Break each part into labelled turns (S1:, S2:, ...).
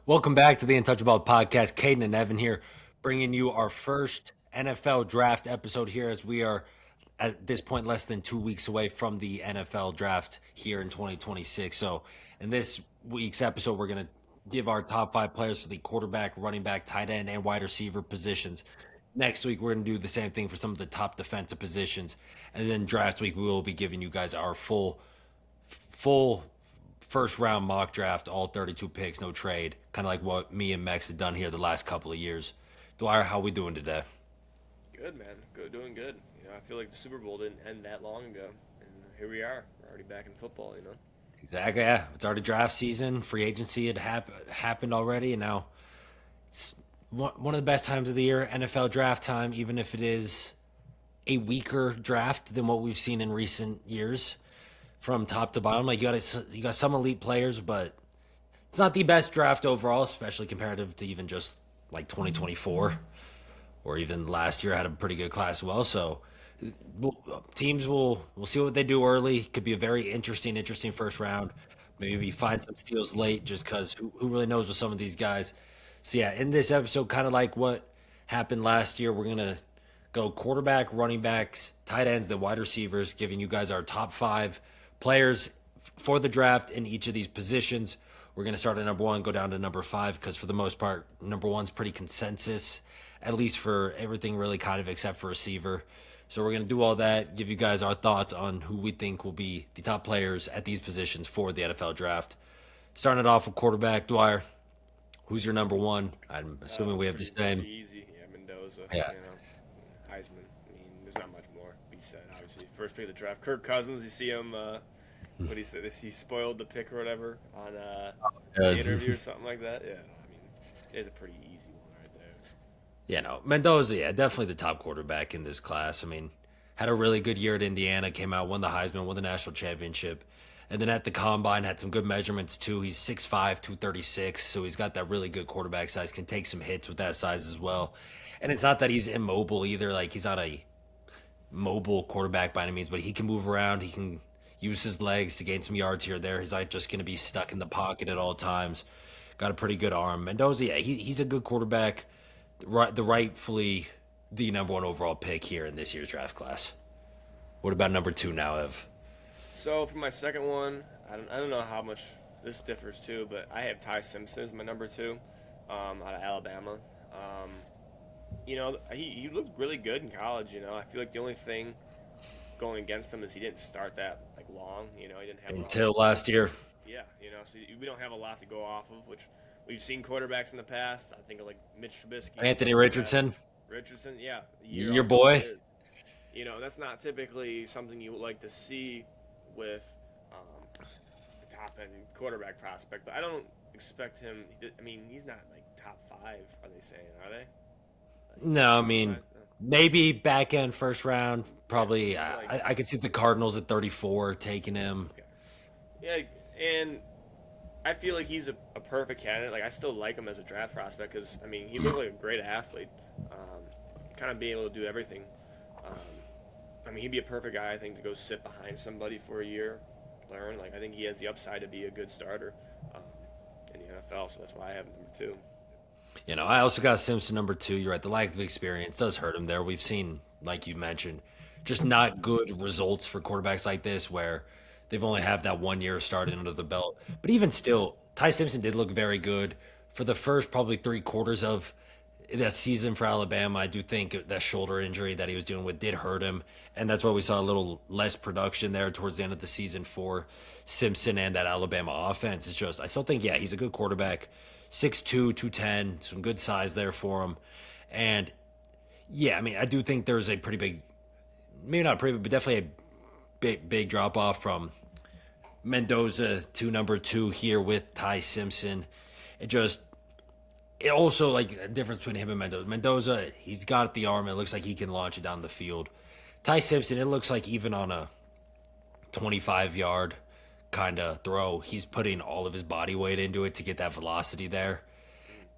S1: Welcome back to the Untouchaballs podcast. Caden and Evan here, bringing you our first NFL draft episode here as we are at this point less than 2 weeks away from the NFL draft here in 2026. So, in this week's episode, we're going to give our top five players for the quarterback, running back, tight end, and wide receiver positions. Next week, we're going to do the same thing for some of the top defensive positions. And then draft week, we will be giving you guys our full first round mock draft, all 32 picks, no trade, kind of like what me and Max have done here the last couple of years. Dwyer, how we doing today?
S2: Good, man. Good, doing good. I feel like the Super Bowl didn't end that long ago, and here we are. We're already back in football.
S1: Exactly. Yeah, it's already draft season. Free agency had happened already, and now it's one of the best times of the year, NFL draft time. Even if it is a weaker draft than what we've seen in recent years, from top to bottom. Like you got some elite players, but it's not the best draft overall, especially comparative to even just like 2024 or even last year had a pretty good class as well. So teams we'll see what they do early. Could be a very interesting first round. Maybe find some steals late just because who really knows with some of these guys. So yeah, in this episode, kind of like what happened last year, we're gonna go quarterback, running backs, tight ends, then wide receivers, giving you guys our top five players for the draft in each of these positions. We're going to start at number one, go down to number five, because for the most part, number one's pretty consensus, at least for everything really kind of except for receiver. So we're going to do all that, give you guys our thoughts on who we think will be the top players at these positions for the NFL draft. Starting it off with quarterback, Dwyer, who's your number one? I'm assuming we have the
S2: Pretty
S1: same.
S2: easy. Yeah, Mendoza.
S1: Yeah.
S2: Heisman. There's not much more to be said. Obviously, first pick of the draft. Kirk Cousins. You see him. What he said? He spoiled the pick or whatever on the interview or something like that. Yeah. It's a pretty easy one right there.
S1: Yeah, no, Mendoza, yeah, definitely the top quarterback in this class. Had a really good year at Indiana, came out, won the Heisman, won the national championship. And then at the combine, had some good measurements too. He's 6'5, 236, so he's got that really good quarterback size, can take some hits with that size as well. And it's not that he's immobile either. Like, he's not a mobile quarterback by any means, but he can move around. He can use his legs to gain some yards here or there. He's not just going to be stuck in the pocket at all times. Got a pretty good arm. Mendoza, yeah, he's a good quarterback. Rightfully the number one overall pick here in this year's draft class. What about number two now, Ev?
S2: So for my second one, I don't know how much this differs too, but I have Ty Simpson as my number two, out of Alabama. He looked really good in college. I feel like the only thing going against him is he didn't start that like long. He didn't have
S1: Until last year.
S2: yeah. So we don't have a lot to go off of, which we've seen quarterbacks in the past. I think of like Mitch Trubisky,
S1: Anthony
S2: stuff like that.
S1: Richardson,
S2: Richardson, yeah, the year
S1: your
S2: also
S1: boy.
S2: is. That's not typically something you would like to see with a top end quarterback prospect, but I don't expect him. He's not like top five. Are they saying? Are they?
S1: No,
S2: No.
S1: maybe back end first round.
S2: Yeah,
S1: Probably,
S2: like
S1: I could see the Cardinals at 34 taking him.
S2: okay. Yeah, and I feel like he's a perfect candidate. Like I still like him as a draft prospect because he looked like a great athlete, kind of being able to do everything. He'd be a perfect guy I think to go sit behind somebody for a year, learn. Like I think he has the upside to be a good starter um, in the NFL. So that's why I have him number two.
S1: I also got Simpson number two. You're right. The lack of experience does hurt him there. We've seen, like you mentioned, just not good results for quarterbacks like this where they've only have that 1 year starting under the belt. But even still, Ty Simpson did look very good for the first probably 3 quarters of that season for Alabama. I do think that shoulder injury that he was dealing with did hurt him. And that's why we saw a little less production there towards the end of the season for Simpson and that Alabama offense. It's just, I still think, yeah, he's a good quarterback. 6'2", 210, some good size there for him. And yeah, I do think there's a pretty big, maybe not pretty big, but definitely a big drop off from Mendoza to number two here with Ty Simpson. It also like a difference between him and Mendoza. Mendoza, he's got the arm. It looks like he can launch it down the field. Ty Simpson, it looks like even on a 25-yard kind of throw, he's putting all of his body weight into it to get that velocity there.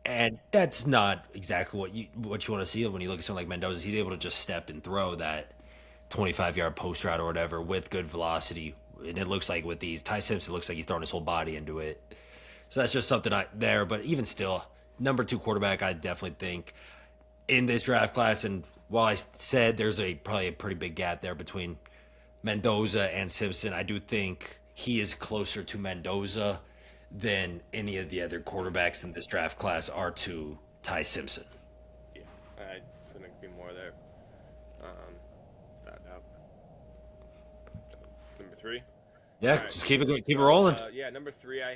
S1: And that's not exactly what you want to see when you look at someone like Mendoza. He's able to just step and throw that 25-yard post route or whatever with good velocity. And it looks like with these, Ty Simpson looks like he's throwing his whole body into it. So that's just something there. But even still, number two quarterback, I definitely think in this draft class. And while I said there's probably a pretty big gap there between Mendoza and Simpson, I do think he is closer to Mendoza than any of the other quarterbacks in this draft class are to Ty Simpson.
S2: Yeah, I couldn't agree more there. That up. Number three.
S1: Yeah,
S2: All right.
S1: just keep it rolling.
S2: Yeah, number three. I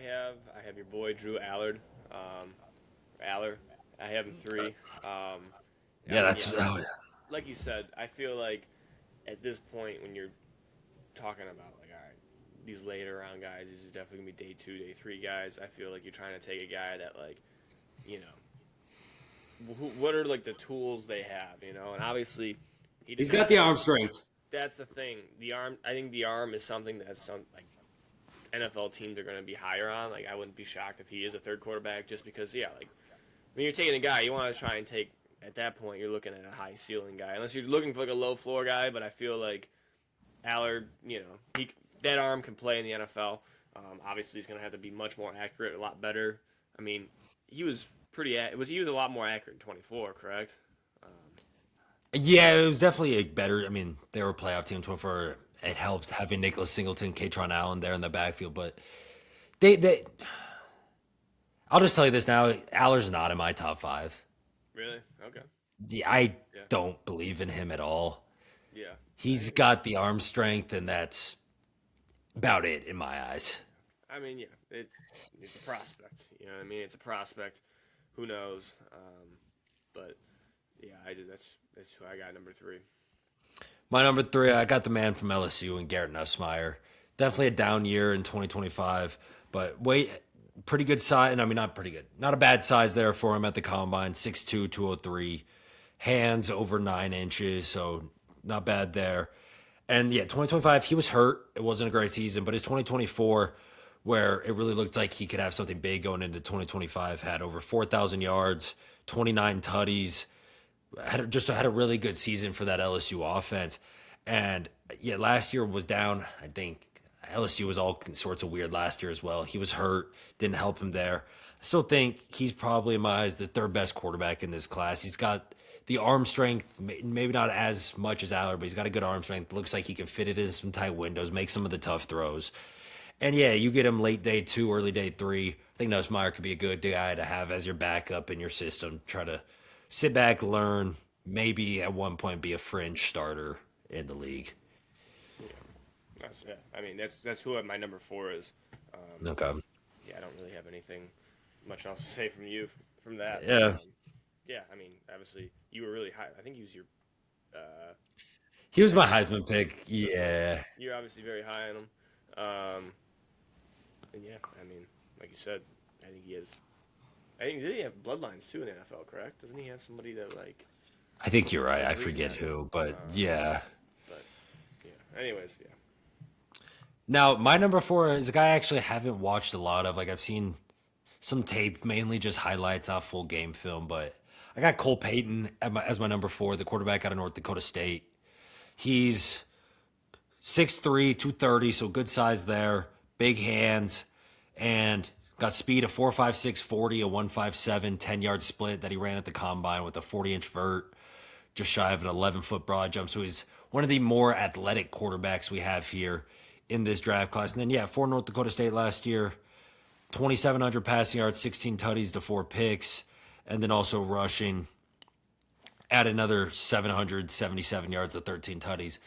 S2: have your boy Drew Allard. Aller. I have him three.
S1: Yeah, that's
S2: Like you said. I feel like at this point when you're talking about like, all right, these later round guys, these are definitely gonna be day 2, day 3 guys. I feel like you're trying to take a guy that like, you know, what are like the tools they have, you know, and obviously
S1: he's got the arm strength.
S2: That's the thing. The arm. I think the arm is something that's like NFL teams are going to be higher on. Like I wouldn't be shocked if he is a third quarterback, just because like when you're taking a guy, you want to try and take. At that point, you're looking at a high ceiling guy, unless you're looking for like a low floor guy. But I feel like Allard, you know, that arm can play in the NFL. Obviously, he's going to have to be much more accurate, a lot better. I mean, he was he was a lot more accurate in 24, correct?
S1: Yeah, it was definitely a better. I mean, they were a playoff team 24. It helped having Nicholas Singleton, Katron Allen there in the backfield, but they. I'll just tell you this now: Allard's not in my top 5.
S2: Really? Okay.
S1: Yeah, I don't believe in him at all.
S2: Yeah.
S1: He's got the arm strength, and that's about it in my eyes.
S2: I mean, yeah, it's a prospect. You know what I mean? It's a prospect. Who knows? But yeah, that's who I got number 3.
S1: My number 3, I got the man from LSU and Garrett Nussmeier. Definitely a down year in 2025, but pretty good size. I mean, not pretty good. Not a bad size there for him at the combine. 6'2", 203. Hands over 9 inches, so not bad there. And yeah, 2025, he was hurt. It wasn't a great season, but his 2024, where it really looked like he could have something big going into 2025, had over 4,000 yards, 29 tutties, had a really good season for that LSU offense. And yeah, last year was down. I think LSU was all sorts of weird last year as well. He was hurt, didn't help him there. I still think he's probably in my eyes the third best quarterback in this class. He's got the arm strength, maybe not as much as Allard, but he's got a good arm strength. Looks like he can fit it in some tight windows, make some of the tough throws. And yeah, you get him late day 2, early day 3. I think Nussmeier could be a good guy to have as your backup in your system. Try to sit back, learn, maybe at one point be a fringe starter in the league.
S2: Yeah, I mean that's who my number 4 is.
S1: Okay.
S2: Yeah, I don't really have anything much else to say from that.
S1: Yeah.
S2: Yeah, I mean, obviously you were really high. I think he was your.
S1: He was my Heisman pick. Yeah.
S2: You're obviously very high on him. And yeah, I mean, like you said, I think he has. I think did he have bloodlines too in the NFL? Correct? Doesn't he have somebody that like?
S1: I think you're right. I forget who, but yeah.
S2: But yeah. Anyways, yeah.
S1: Now, my number 4 is a guy I actually haven't watched a lot of. Like, I've seen some tape, mainly just highlights, not full game film. But I got Cole Payton as my number 4, the quarterback out of North Dakota State. He's 6'3", 230, so good size there, big hands, and got speed of 4.56 40, a 1.57 10-yard split that he ran at the combine with a 40-inch vert, just shy of an 11-foot broad jump. So he's one of the more athletic quarterbacks we have here in this draft class. And then, yeah, for North Dakota State last year, 2,700 passing yards, 16 tutties to 4 picks, and then also rushing at another 777 yards to 13 tutties.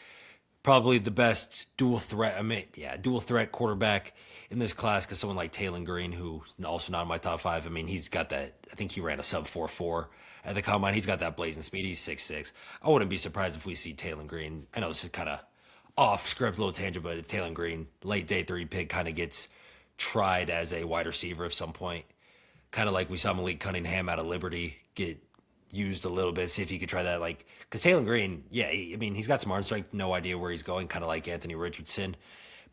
S1: Probably the best dual threat quarterback in this class, because someone like Taylor Green, who's also not in my top 5, I mean, he's got that, I think he ran a sub 4.4 at the combine. He's got that blazing speed. He's 6'6". I wouldn't be surprised if we see Taylor Green. I know this is kind of off script, little tangent, but if Taylor Green, late day 3 pick, kind of gets tried as a wide receiver at some point, kind of like we saw Malik Cunningham out of Liberty get used a little bit, see if he could try that. Like, because Taylor Green, yeah, I mean, he's got some arm strength, no idea where he's going, kind of like Anthony Richardson,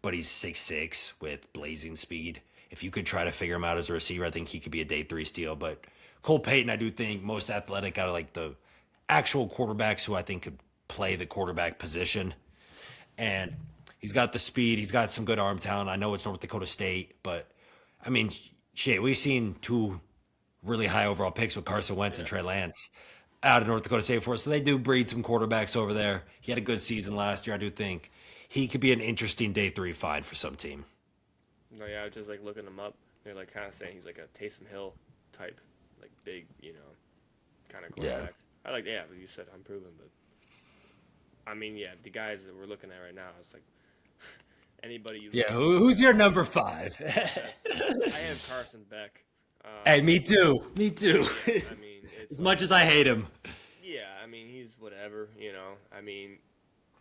S1: but he's 6'6" with blazing speed. If you could try to figure him out as a receiver, I think he could be a day 3 steal. But Cole Payton, I do think most athletic out of like the actual quarterbacks who I think could play the quarterback position. And he's got the speed. He's got some good arm talent. I know it's North Dakota State, but I mean, shit, we've seen two really high overall picks with Carson Wentz and
S2: Yeah.
S1: Trey Lance out of North Dakota State for us. So they do breed some quarterbacks over there. He had a good season last year. I do think he could be an interesting day three find for some team.
S2: No, yeah, I was just like looking him up. They're like kind of saying he's like a Taysom Hill type, like big, kind of
S1: Yeah.
S2: quarterback. I like, yeah, but you said unproven, but I mean, yeah, the guys that we're looking at right now, it's like anybody you
S1: Yeah.
S2: look
S1: Who's your number five?
S2: best. I have Carson Beck.
S1: Hey, me too. Me too.
S2: Yeah, I mean, it's
S1: As
S2: like,
S1: much as I hate him.
S2: yeah, I mean, he's whatever. I mean,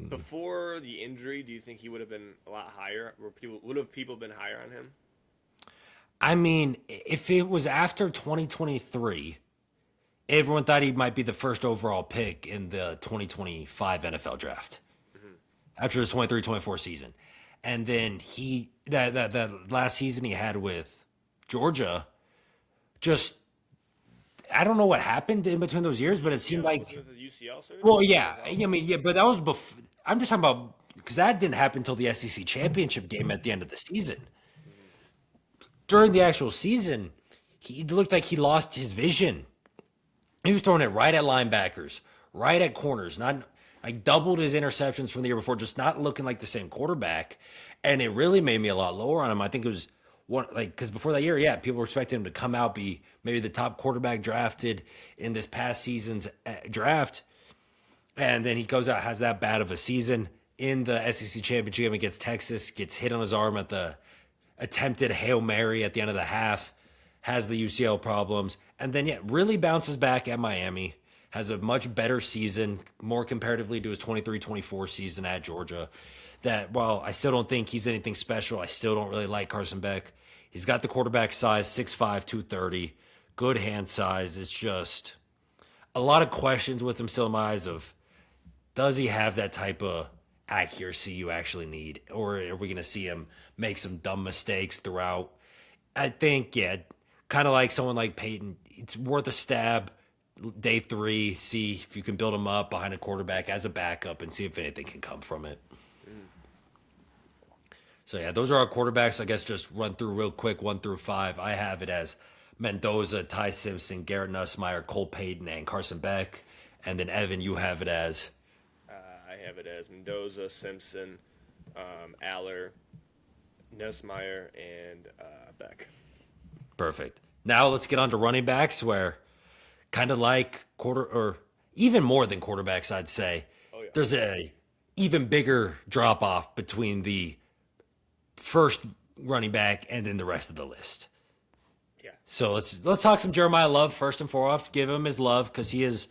S2: before the injury, do you think he would have been a lot higher? Would have people been higher on him?
S1: I mean, if it was after 2023, everyone thought he might be the first overall pick in the 2025 NFL draft after the 23-24 season. And then that last season he had with Georgia, just I don't know what happened in between those years, but it seemed
S2: Was
S1: like
S2: it the UCL surgery?
S1: well, yeah, I mean, yeah, but that was before. I'm just talking about because that didn't happen until the SEC championship game at the end of the season. During the actual season, he looked like he lost his vision. He was throwing it right at linebackers, right at corners, not like doubled his interceptions from the year before, just not looking like the same quarterback. And it really made me a lot lower on him. I think it was one like because before that year, yeah, people were expecting him to come out, be maybe the top quarterback drafted in this past season's draft. And then he goes out, has that bad of a season in the SEC championship game against Texas, gets hit on his arm at the attempted Hail Mary at the end of the half, has the UCL problems, and then, yeah, really bounces back at Miami, has a much better season, more comparatively to his 23-24 season at Georgia. That, while I still don't think he's anything special, I still don't really like Carson Beck. He's got the quarterback size, 6'5", 230, good hand size. It's just a lot of questions with him still in my eyes of, does he have that type of accuracy you actually need? Or are we going to see him make some dumb mistakes throughout? I think, yeah, kind of like someone like Peyton, it's worth a stab day three, see if you can build him up behind a quarterback as a backup and see if anything can come from it. So, yeah, those are our quarterbacks. I guess just run through real quick, 1 through 5. I have it as Mendoza, Ty Simpson, Garrett Nussmeier, Cole Payton, and Carson Beck. And then, Evan, you have it as
S2: I have it as Mendoza, Simpson, Aller, Nussmeier, and Beck.
S1: perfect. Now let's get on to running backs, where kind of like quarter or even more than quarterbacks, I'd say.
S2: Oh yeah.
S1: There's a even bigger drop off between the first running back and then the rest of the list.
S2: Yeah.
S1: So let's talk some Jeremiah Love first and foremost. Give him his love because he is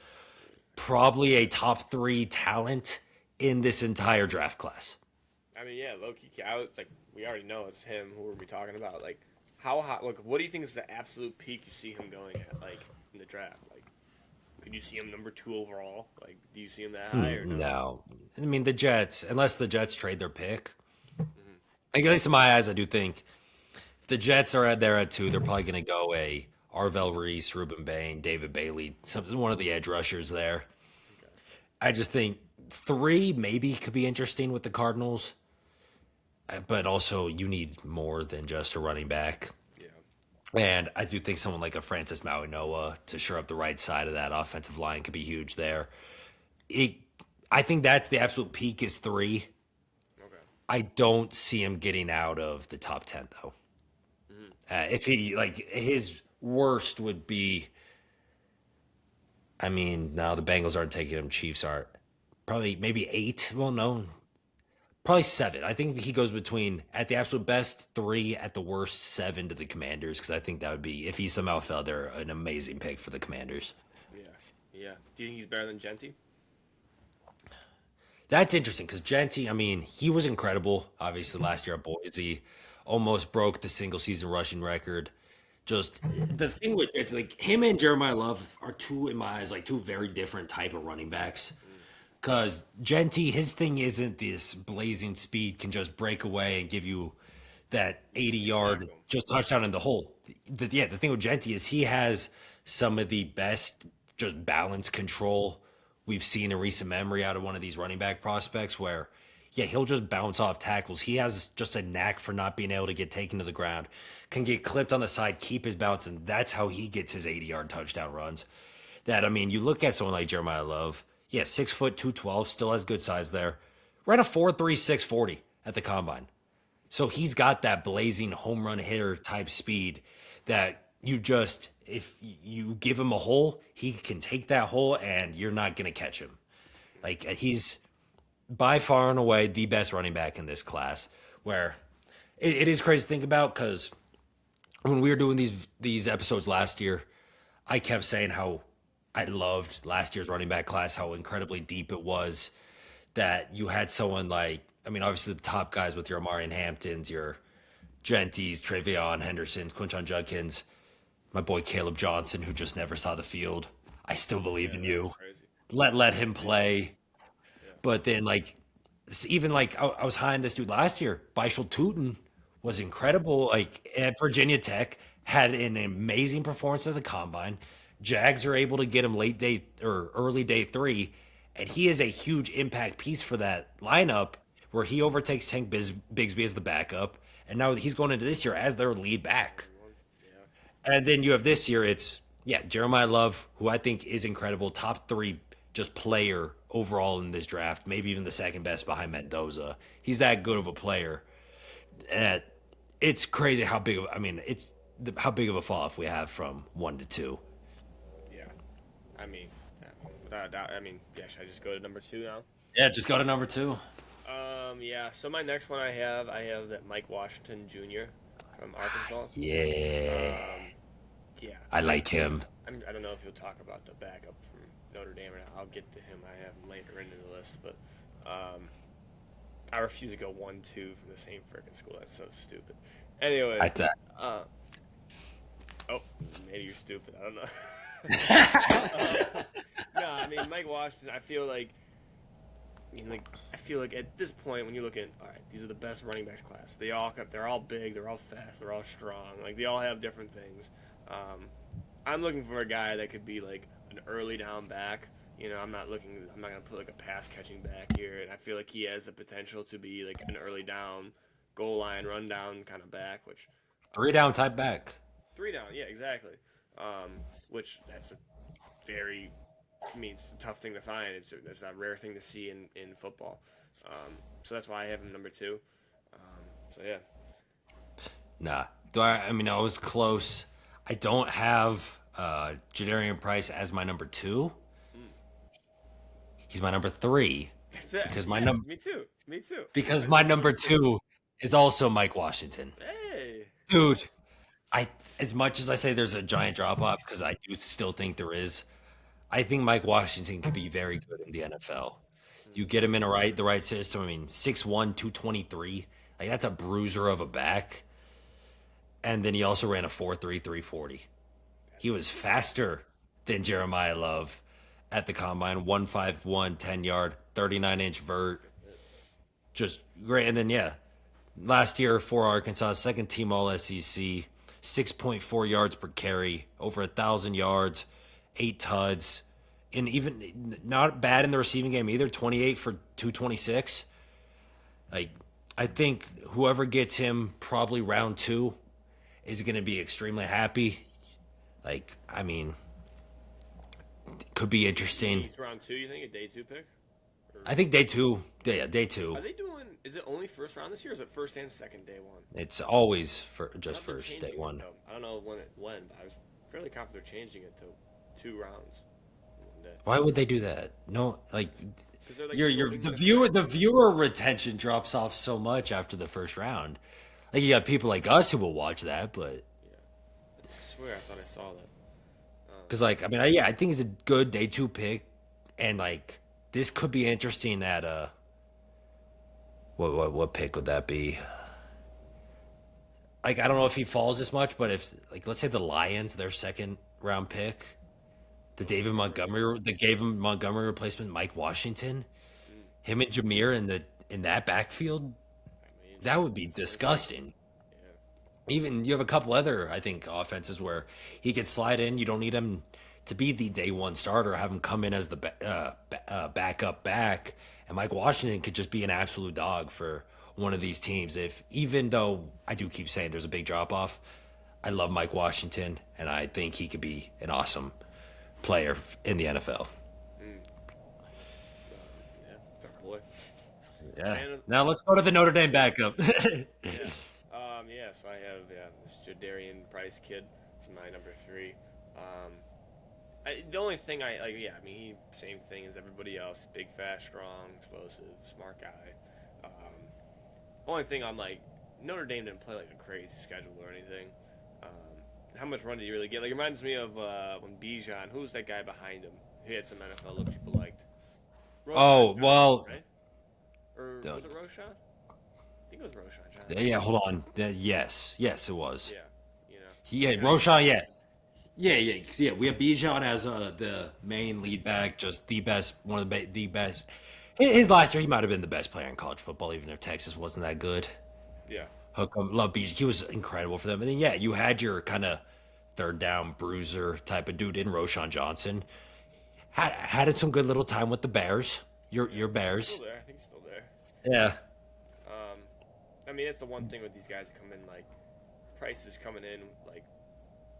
S1: probably a top 3 talent in this entire draft class.
S2: I mean, yeah, low key. Like we already know it's him. Who are we talking about? Like, how hot? Like, what do you think is the absolute peak you see him going at? Like in the draft? Like, could you see him number 2 overall? Like, do you see him that high or no?
S1: No, I mean the Jets, unless the Jets trade their pick. At least in my eyes, I do think if the Jets are there at 2, they're probably going to go a Arvell Reese, Ruben Bain, David Bailey, one of the edge rushers there. I just think 3 maybe could be interesting with the Cardinals, but also you need more than just a running back.
S2: Yeah.
S1: And I do think someone like a Francis Mauigoa to shore up the right side of that offensive line could be huge there. I think that's the absolute peak is 3.
S2: Okay.
S1: I don't see him getting out of the top 10 though. If he like his worst would be, I mean, no, the Bengals aren't taking him. Chiefs aren't. Probably maybe 8. Well, no, probably 7. I think he goes between at the absolute best 3, at the worst 7 to the Commanders because I think that would be if he somehow fell there an amazing pick for the Commanders.
S2: Yeah. Yeah. Do you think he's better than Genty?
S1: That's interesting because Genty, I mean, he was incredible. Obviously, last year at Boise, almost broke the single season rushing record. Just the thing with it's like him and Jeremiah Love are 2 in my eyes, like 2 very different type of running backs. Because Genty, his thing isn't this blazing speed, can just break away and give you that 80-yard just touchdown in the hole. The thing with Genty is he has some of the best just balance control we've seen in recent memory out of one of these running back prospects where yeah, he'll just bounce off tackles. He has just a knack for not being able to get taken to the ground. Can get clipped on the side, keep his bounce, and that's how he gets his 80-yard touchdown runs. That I mean, you look at someone like Jeremiah Love, yeah, 6 foot 212, still has good size there. Ran a 4.3 640 at the combine. So he's got that blazing home run hitter type speed that you just, if you give him a hole, he can take that hole and you're not going to catch him. Like he's by far and away the best running back in this class. Where it is crazy to think about because when we were doing these episodes last year, I kept saying how I loved last year's running back class, how incredibly deep it was. That you had someone like, I mean, obviously the top guys with your Amari Hamptons, your Genties, Travion Hendersons, Quinton Judkins, my boy Caleb Johnson, who just never saw the field. I still believe in you.
S2: Crazy.
S1: Let him play. But then like even like I was high on this dude last year. Bishal Tootin was incredible. Like at Virginia Tech, had an amazing performance at the combine. Jags are able to get him late day or early day 3, and he is a huge impact piece for that lineup where he overtakes Bigsby as the backup, and now he's going into this year as their lead back. And then you have this year, it's yeah, Jeremiah Love, who I think is incredible, top 3 just player overall in this draft, maybe even the second best behind Mendoza. He's that good of a player. And it's crazy how big of I mean, how big of a fall off we have from 1 to 2.
S2: Yeah. I mean, without a doubt. I mean, yeah, should I just go to number 2 now?
S1: Yeah, just go to number 2.
S2: Yeah. So my next one I have that Mike Washington Jr. from Arkansas.
S1: Yeah.
S2: Yeah.
S1: I like him.
S2: I don't know if you'll talk about the backup from Notre Dame or not. I'll get to him. I have him later into the list, but I refuse to go 1-2 from the same freaking school. That's so stupid. Anyway. Oh, maybe you're stupid. I don't know. No, I mean Mike Washington. I feel like at this point when you look at all right, these are the best running backs class. They're all big, thing. They're all fast, they're all strong. Like they all have different things. I'm looking for a guy that could be like an early down back. You know, I'm not gonna put like a pass catching back here, and I feel like he has the potential to be like an early down, goal line, run down kind of back, which
S1: 3 down type back.
S2: 3 down, yeah, exactly. Which that's a very, it's a tough thing to find. It's a rare thing to see in football. So that's why I have him number 2. So yeah.
S1: Nah. I mean, I was close. I don't have Jadarian Price as my number 2. He's my number 3.
S2: That's it.
S1: Because
S2: Me too.
S1: Because my number 2 is also Mike Washington.
S2: Hey.
S1: Dude, as much as I say there's a giant drop off, because I do still think there is, I think Mike Washington could be very good in the NFL. You get him in the right system. I mean, 6'1", 223. Like that's a bruiser of a back. And then he also ran a 4.3 340. He was faster than Jeremiah Love at the combine. 151, 10-yard, 39-inch vert. Just great. And then yeah, last year for Arkansas, second team All SEC, 6.4 yards per carry, over 1,000 yards, 8 tuds, and even not bad in the receiving game either. 28 for 226. Like I think whoever gets him probably round 2 is going to be extremely happy. Like I mean, could be interesting.
S2: He's round 2. You think a day 2 pick?
S1: I think day 2. Yeah, day 2.
S2: Are they doing? Is it only first round this year, or is it first and second day 1?
S1: It's always just first day 1.
S2: I don't know when, but I was fairly confident they're changing it to 2 rounds.
S1: Why would they do that? No, like
S2: Like
S1: the viewer retention drops off so much after the first round. Like you got people like us who will watch that, but
S2: yeah, I swear I thought I saw that.
S1: Because like I mean, yeah, I think it's a good day 2 pick, and like this could be interesting at what pick would that be? Like I don't know if he falls this much, but if like let's say the Lions, their second round pick, the gave him Montgomery replacement, Mike Washington, him and Jameer in that backfield, that would be disgusting. Even you have a couple other I think offenses where he can slide in. You don't need him to be the day one starter, have him come in as the backup back, and Mike Washington could just be an absolute dog for one of these teams. If even though I do keep saying there's a big drop off, I love Mike Washington, and I think he could be an awesome player in the NFL.
S2: Yeah, it's our boy.
S1: Yeah.
S2: And
S1: Now let's go to the Notre Dame backup.
S2: yeah, so I have this Jadarian Price kid. He's my number 3. The only thing I like, I mean, he same thing as everybody else. Big, fast, strong, explosive, smart guy. Only thing I'm like, Notre Dame didn't play like a crazy schedule or anything. How much run did you really get? Like, it reminds me of when Bijan. Who was that guy behind him? He had some NFL look people liked.
S1: Oh,
S2: Johnson,
S1: well.
S2: right? Or was it Roshan? I think it was Roshan Johnson.
S1: Yeah, hold on. Yes, it was.
S2: Yeah, you know.
S1: He had Roshan, yeah. Yeah. We have Bijan as the main lead back, just the best, one of the best. His last year, he might have been the best player in college football, even if Texas wasn't that good.
S2: Yeah.
S1: Love Bijan. He was incredible for them. And then, yeah, you had your kind of third down bruiser type of dude in Roshan Johnson. Had some good little time with the Bears. Your Bears.
S2: Still there. I think he's still there.
S1: Yeah.
S2: I mean, that's the one thing with these guys that come in, like, Price is coming in, like,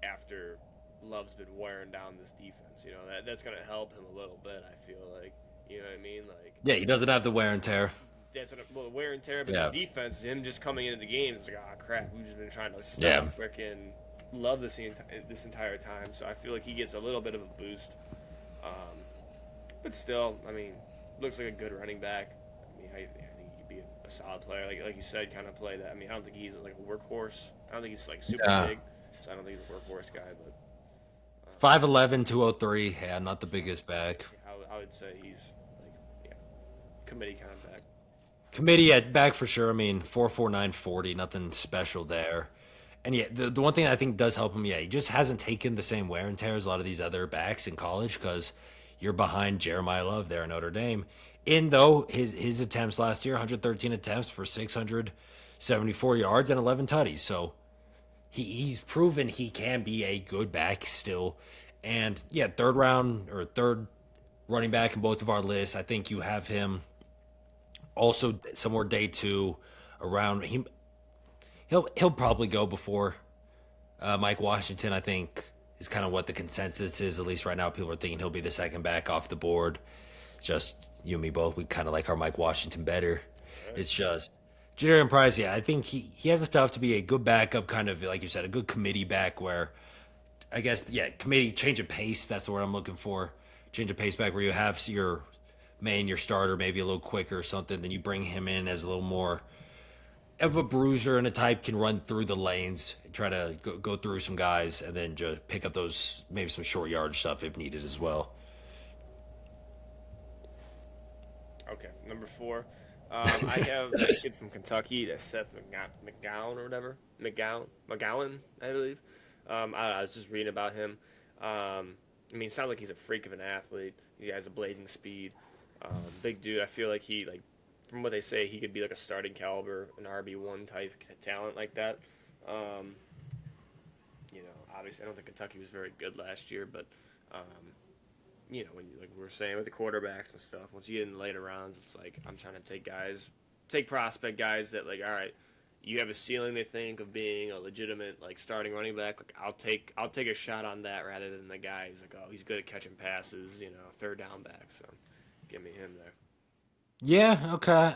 S2: after Love's been wearing down this defense. You know, that's going to help him a little bit, I feel like. You know what I mean? Like,
S1: yeah, he doesn't have the wear and tear.
S2: That's well, the wear and tear, but the defense, him just coming into the games, it's like, crap, we've just been trying to stop freaking Love this entire time. So I feel like he gets a little bit of a boost. But still, I mean, looks like a good running back. I mean, I think he could be a solid player. Like you said, kind of play that. I mean, I don't think he's like a workhorse. I don't think he's like super big, so I don't think he's a workhorse guy. But
S1: 5'11", 203. Yeah, not the biggest back.
S2: I would say he's like, committee kind of back.
S1: Committee at back for sure. I mean, 4'4", 40. Nothing special there. And yeah, the one thing I think does help him, he just hasn't taken the same wear and tear as a lot of these other backs in college because you're behind Jeremiah Love there at Notre Dame. Though his attempts last year, 113 attempts for 674 yards and 11 tutties. So he's proven he can be a good back still. And yeah, third running back in both of our lists. I think you have him also somewhere day 2 around him. He'll probably go before Mike Washington, I think, is kind of what the consensus is. At least right now, people are thinking he'll be the second back off the board. Just you and me both. We kind of like our Mike Washington better. Right. It's just Jadarian Price, I think he has the stuff to be a good backup, kind of, like you said, a good committee back where, I guess, committee, change of pace. That's the word I'm looking for. Change of pace back where you have your starter maybe a little quicker or something. Then you bring him in as a little more of a bruiser and a type, can run through the lanes, try to go through some guys, and then just pick up those, maybe some short yardage stuff if needed as well.
S2: Okay, number 4. I have a kid from Kentucky, that's Seth McGowan or whatever. McGowan, I believe. I was just reading about him. I mean, it sounds like he's a freak of an athlete. He has a blazing speed. Big dude. I feel like from what they say, he could be like a starting caliber, an RB1 type talent like that. Obviously, I don't think Kentucky was very good last year, but when you, like we were saying with the quarterbacks and stuff, once you get in the later rounds, it's like I'm trying to take prospect guys that, like, all right, you have a ceiling, they think, of being a legitimate, like, starting running back. Like, I'll take a shot on that rather than the guy who's like, oh, he's good at catching passes, third down back. So give me him there.
S1: Yeah, okay.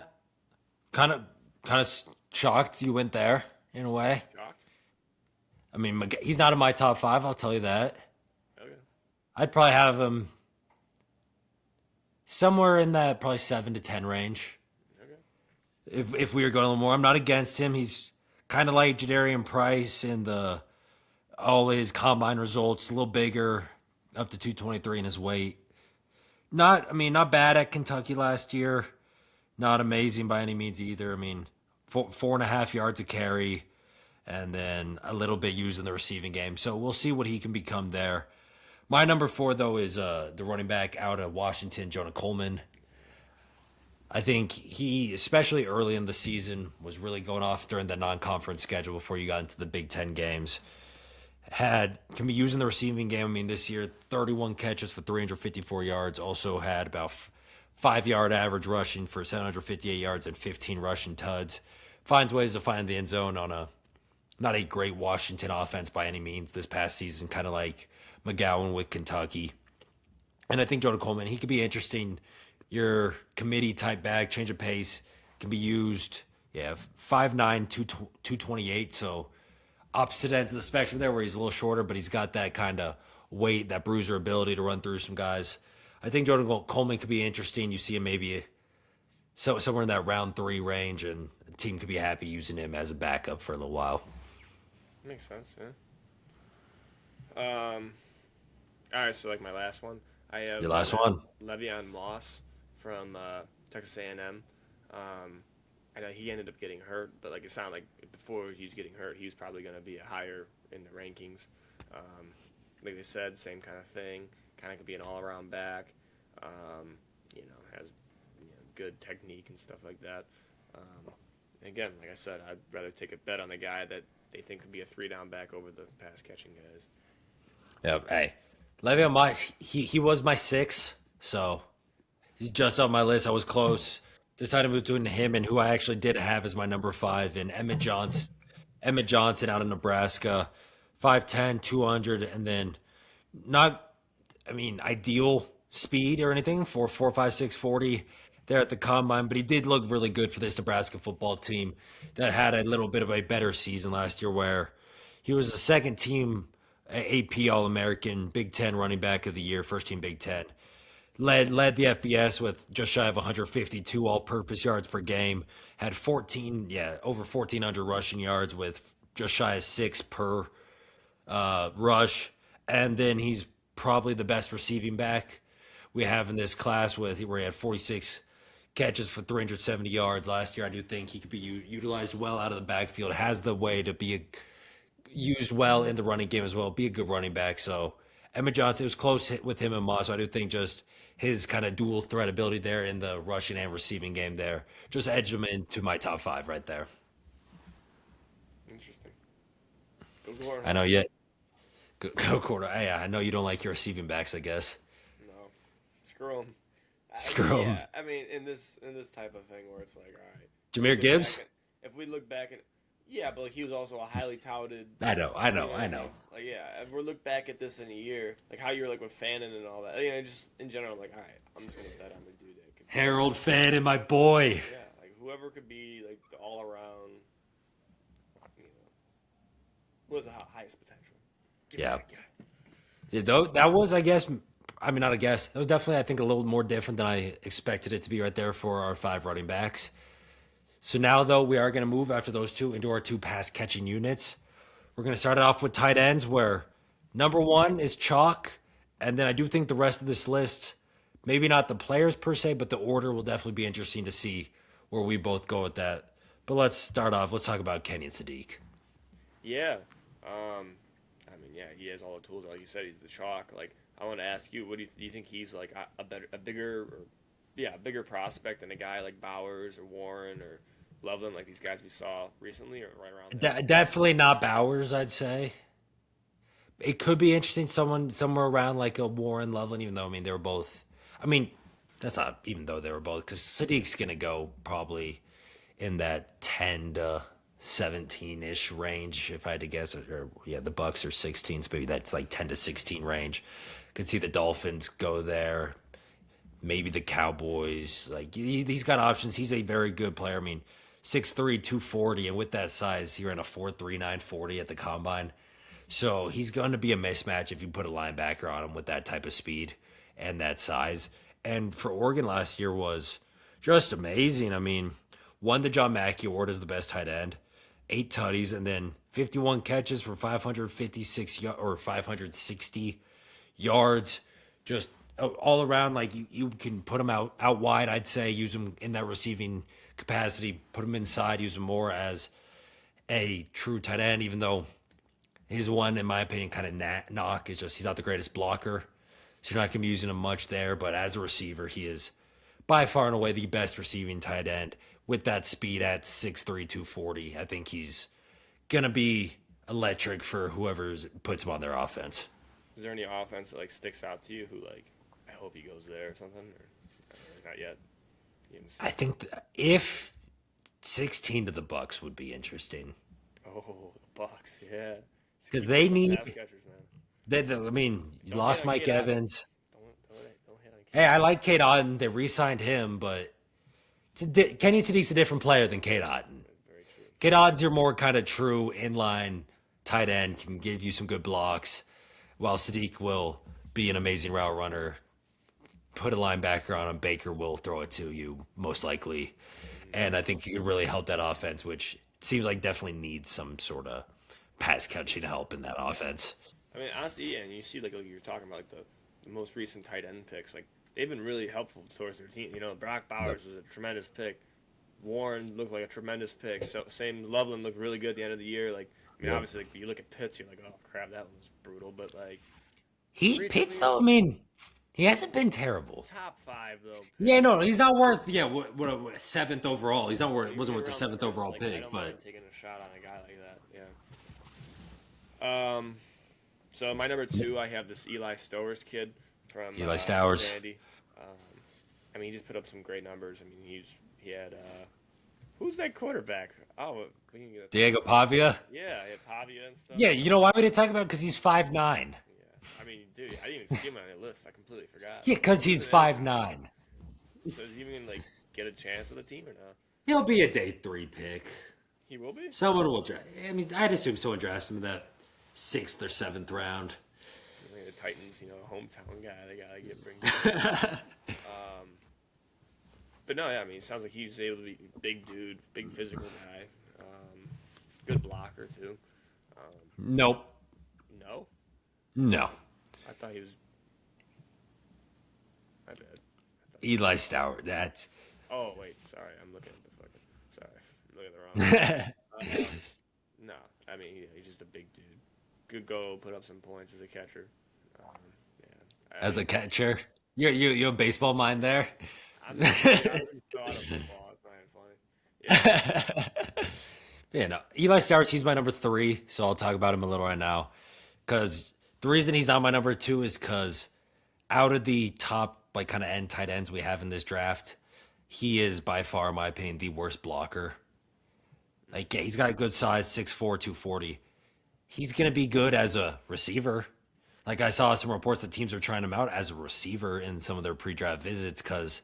S1: Kind of shocked you went there in a way.
S2: Shocked?
S1: I mean, he's not in my top 5, I'll tell you that.
S2: Okay.
S1: I'd probably have him somewhere in that probably 7 to 10 range. Okay. If we were going a little more, I'm not against him. He's kind of like Jadarian Price in all his combine results, a little bigger, up to 223 in his weight. Not bad at Kentucky last year. Not amazing by any means either. I mean, 4.5 yards a carry, and then a little bit used in the receiving game. So we'll see what he can become there. My number 4, though, is the running back out of Washington, Jonah Coleman. I think he, especially early in the season, was really going off during the non-conference schedule before you got into the Big Ten games. had can be used in the receiving game. I mean, this year, 31 catches for 354 yards. Also had about 5 yard average rushing for 758 yards and 15 rushing tuds. Finds ways to find the end zone on a not a great Washington offense by any means this past season, kind of like McGowan with Kentucky. And I think Jordan Coleman, he could be interesting. Your committee type back, change of pace, can be used. Yeah, 5'9", 228. So opposite ends of the spectrum there where he's a little shorter, but he's got that kind of weight, that bruiser ability to run through some guys. I think Jordan Coleman could be interesting. You see him maybe somewhere in that round 3 range, and the team could be happy using him as a backup for a little while.
S2: Makes sense, yeah. All right, so like my last one, I have
S1: Your last one?
S2: Le'Veon Moss from Texas A&M. I know he ended up getting hurt, but like it sounded like before he was getting hurt, he was probably going to be higher in the rankings. Um, like they said, same kind of thing. Kind of could be an all-around back. Has good technique and stuff like that. Again, like I said, I'd rather take a bet on the guy that they think could be a 3-down back over the pass catching guys.
S1: Yeah, hey, Le'Veon Moss, he was my 6, so he's just on my list. I was close. Decided between him and who I actually did have as my number 5, and Emmett Johnson. Emmett Johnson out of Nebraska, 5'10", 200, and then not, I mean, ideal speed or anything for 4.56 40 there at the combine, but he did look really good for this Nebraska football team that had a little bit of a better season last year where he was the second team AP All American, Big Ten running back of the year, first team Big Ten. Led the FBS with just shy of 152 all-purpose yards per game. Had over 1,400 rushing yards with just shy of 6 per rush. And then he's probably the best receiving back we have in this class where he had 46 catches for 370 yards last year. I do think he could be utilized well out of the backfield. Has the way to be used well in the running game as well. Be a good running back. So Emmett Johnson, it was close hit with him and Moss. So I do think just his kind of dual threat ability there in the rushing and receiving game there just edged him into my top 5 right there.
S2: Interesting. Go Gordon.
S1: I know yet. Go quarter. Hey, I know you don't like your receiving backs, I guess.
S2: No, screw him.
S1: Screw him.
S2: I mean, in this type of thing where it's like, all right,
S1: Jameer Gibbs?
S2: if we look back at, yeah, but like he was also a highly touted.
S1: I know.
S2: Like yeah, if we look back at this in a year, like how you were like with Fannin and all that, just in general, I'm like, all right, I'm just gonna bet on the dude that could.
S1: Harold Fannin, my boy.
S2: Yeah, like whoever could be like the all around, was the highest potential.
S1: Yeah. Yeah, though that was, I guess. I mean, not a guess. That was definitely, I think, a little more different than I expected it to be right there for our 5 running backs. So now, though, we are going to move after those 2 into our 2 pass catching units. We're going to start it off with tight ends, where number 1 is chalk, and then I do think the rest of this list, maybe not the players per se, but the order will definitely be interesting to see where we both go with that. But let's start off. Let's talk about Kenyon Sadiq.
S2: Yeah. I mean, yeah, he has all the tools. Like you said, he's the chalk. Like, I want to ask you, what do you think he's like a bigger prospect than a guy like Bowers or Warren or Loveland, like these guys we saw recently, or right around there?
S1: Definitely not Bowers, I'd say. It could be interesting, someone somewhere around like a Warren Loveland, even though, I mean, they were both. I mean, that's not even though they were both, because Sadiq's going to go probably in that 10 to 17-ish range, if I had to guess. Or yeah, the Bucks are 16, so maybe that's like 10 to 16 range. Could see the Dolphins go there. Maybe the Cowboys. Like, he's got options. He's a very good player. I mean, 6'3", 240, and with that size, he ran a 4.3, 940 at the combine. So he's going to be a mismatch if you put a linebacker on him with that type of speed and that size. And for Oregon last year was just amazing. I mean, won the John Mackey Award as the best tight end, 8 tutties, and then 51 catches for 556 or 560 yards. Just all around, like you can put him out wide. I'd say use him in that receiving capacity. Put him inside. Use him more as a true tight end. Even though his one, in my opinion, kind of knock is just he's not the greatest blocker, so you're not going to be using him much there. But as a receiver, he is by far and away the best receiving tight end with that speed at 6'3", 240. I think he's going to be electric for whoever puts him on their offense.
S2: Is there any offense that like sticks out to you who like I hope he goes there or something? Or not yet. You haven't
S1: I
S2: seen.
S1: think if 16 to the Bucks would be interesting
S2: Oh, the Bucks, yeah. Just
S1: because
S2: keep
S1: they
S2: getting those
S1: need.
S2: pass catchers, man.
S1: I mean, you
S2: Don't hate
S1: lost
S2: on
S1: Mike
S2: Cade Otton.
S1: Evans.
S2: Don't hate on
S1: Hey,
S2: Cade
S1: I
S2: Otton.
S1: like Kate Otten. They re-signed him, but Kenny Sadiq's a different player than Kate Otten.
S2: That's very true.
S1: Kate Otten's your more kind of true inline tight end, can give you some good blocks, while Sadiq will be an amazing route runner. Put a linebacker on him, Baker will throw it to you most likely, and I think he could really help that offense, which it seems like definitely needs some sort of pass catching help in that offense.
S2: I mean, honestly, yeah, and you see, like you were talking about, like the most recent tight end picks, like they've been really helpful towards their team. You know, Brock
S1: Yep.
S2: Bowers was a tremendous pick. Warren looked like a tremendous pick. So same, Loveland looked really good at the end of the year. Like, I mean,
S1: Yep.
S2: obviously, like you look at Pitts, you're like, oh crap, that one was brutal. But like
S1: He Pitts
S2: recently,
S1: though. I mean, he hasn't been terrible.
S2: top five though
S1: Yeah,
S2: pick.
S1: no, he's not worth. Yeah, what seventh overall? He's not
S2: So
S1: worth.
S2: you're,
S1: Wasn't
S2: you're
S1: worth the
S2: around the
S1: seventh
S2: first.
S1: overall
S2: Like, I
S1: pick,
S2: don't
S1: but
S2: mind taking a shot on a guy like that. Yeah. So my number two, I have this Eli Stowers kid from
S1: Eli Stowers,
S2: Vandy. Um, I mean, he just put up some great numbers. I mean, he had who's that quarterback? Oh, we can get
S1: Diego Pavia.
S2: yeah, he had Pavia and stuff.
S1: Yeah, you know why we didn't talk about it? Because he's 5'9".
S2: Yeah, I mean, dude, I didn't even see him on the list. I completely forgot.
S1: Yeah, because
S2: Who's
S1: he's
S2: it?
S1: 5'9".
S2: So is he even gonna like get a chance with the team or not?
S1: He'll be a day 3 pick.
S2: He will be.
S1: Someone will draft. I mean, I'd assume someone drafts him in the 6th or 7th round.
S2: I mean, the Titans, hometown guy. They gotta get bring. Um, but no, yeah, I mean, it sounds like he's able to be a big dude, big physical guy, good blocker too.
S1: Nope.
S2: No,
S1: No.
S2: I thought he was. My bad.
S1: Eli Stowers. That's.
S2: Oh wait, sorry, I'm looking at the fucking. Sorry, I'm looking at the wrong. No, I mean he's just a big dude. Could go put up some points as a catcher. Yeah,
S1: As a catcher. You a baseball mind there?
S2: I'm just so out of football. It's not even funny.
S1: Yeah, no. Eli Stowers, he's my number 3, so I'll talk about him a little right now. Because the reason he's not my number 2 is because out of the top, like, kind of end tight ends we have in this draft, he is by far, in my opinion, the worst blocker. Like, yeah, he's got a good size, 6'4", 240. He's going to be good as a receiver. Like, I saw some reports that teams are trying him out as a receiver in some of their pre-draft visits because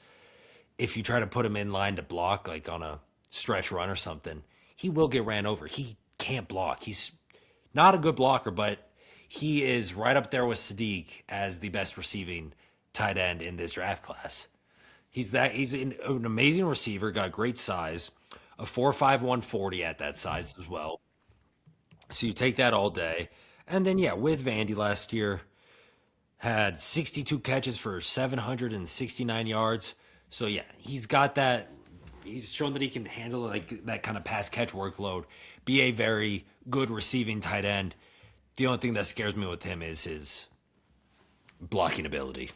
S1: if you try to put him in line to block, like on a stretch run or something, he will get ran over. He can't block. He's not a good blocker, but he is right up there with Sadiq as the best receiving tight end in this draft class. He's an amazing receiver, got great size, a 4.5 140 at that size as well. So you take that all day. And then yeah, with Vandy last year, had 62 catches for 769 yards. So yeah, he's got that. He's shown that he can handle like that kind of pass catch workload, be a very good receiving tight end. The only thing that scares me with him is his blocking ability.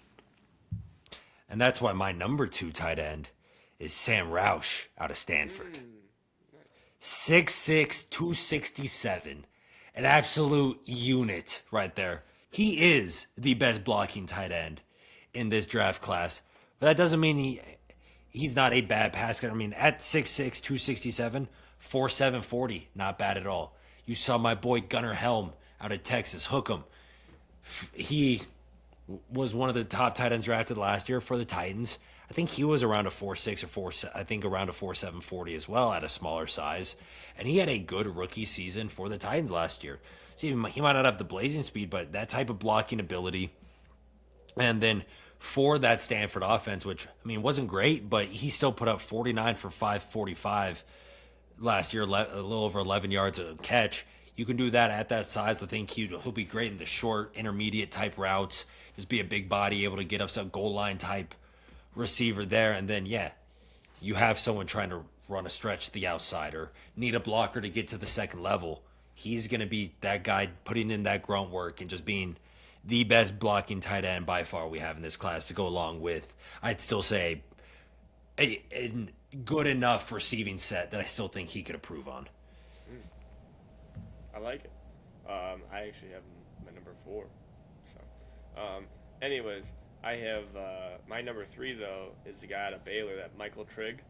S1: And that's why my number 2 tight end is Sam Roush out of Stanford. 6'6", 267. An absolute unit right there. He is the best blocking tight end in this draft class. But that doesn't mean he's not a bad pass catcher. I mean, at 6'6", 267, 4.7 40, not bad at all. You saw my boy Gunnar Helm out of Texas, hook him. He was one of the top tight ends drafted last year for the Titans. I think he was around a 4.6 or 4. I think around a 4.7 40 as well at a smaller size, and he had a good rookie season for the Titans last year. So he might not have the blazing speed, but that type of blocking ability. And then for that Stanford offense, which I mean wasn't great, but he still put up 49 for 545 last year, a little over 11 yards a catch. You can do that at that size. I think he'll be great in the short, intermediate type routes. Just be a big body, able to get up some goal line type receiver there. And then, yeah, you have someone trying to run a stretch to the outside or need a blocker to get to the second level. He's going to be that guy putting in that grunt work and just being the best blocking tight end by far we have in this class to go along with, I'd still say, a good enough receiving set that I still think he could improve on.
S2: I like it. I actually have my number 4. So, anyways, I have my number 3 though is the guy out of Baylor, that Michael Trigg.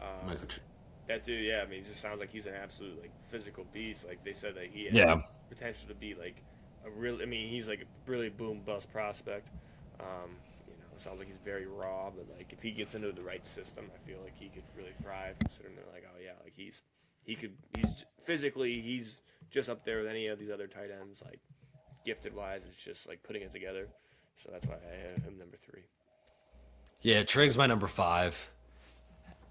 S2: Um,
S1: Michael.
S2: that dude, yeah, I mean, he just sounds like he's an absolute like physical beast. Like they said that he has
S1: Yeah.
S2: potential to be like a real. I mean, he's like a really boom bust prospect. It sounds like he's very raw, but like if he gets into the right system, I feel like he could really thrive. Considering they're like, oh yeah, like he's physically he's just up there with any of these other tight ends. Like gifted wise, it's just like putting it together. So that's why I have him number 3.
S1: Yeah, Trigg's my number 5.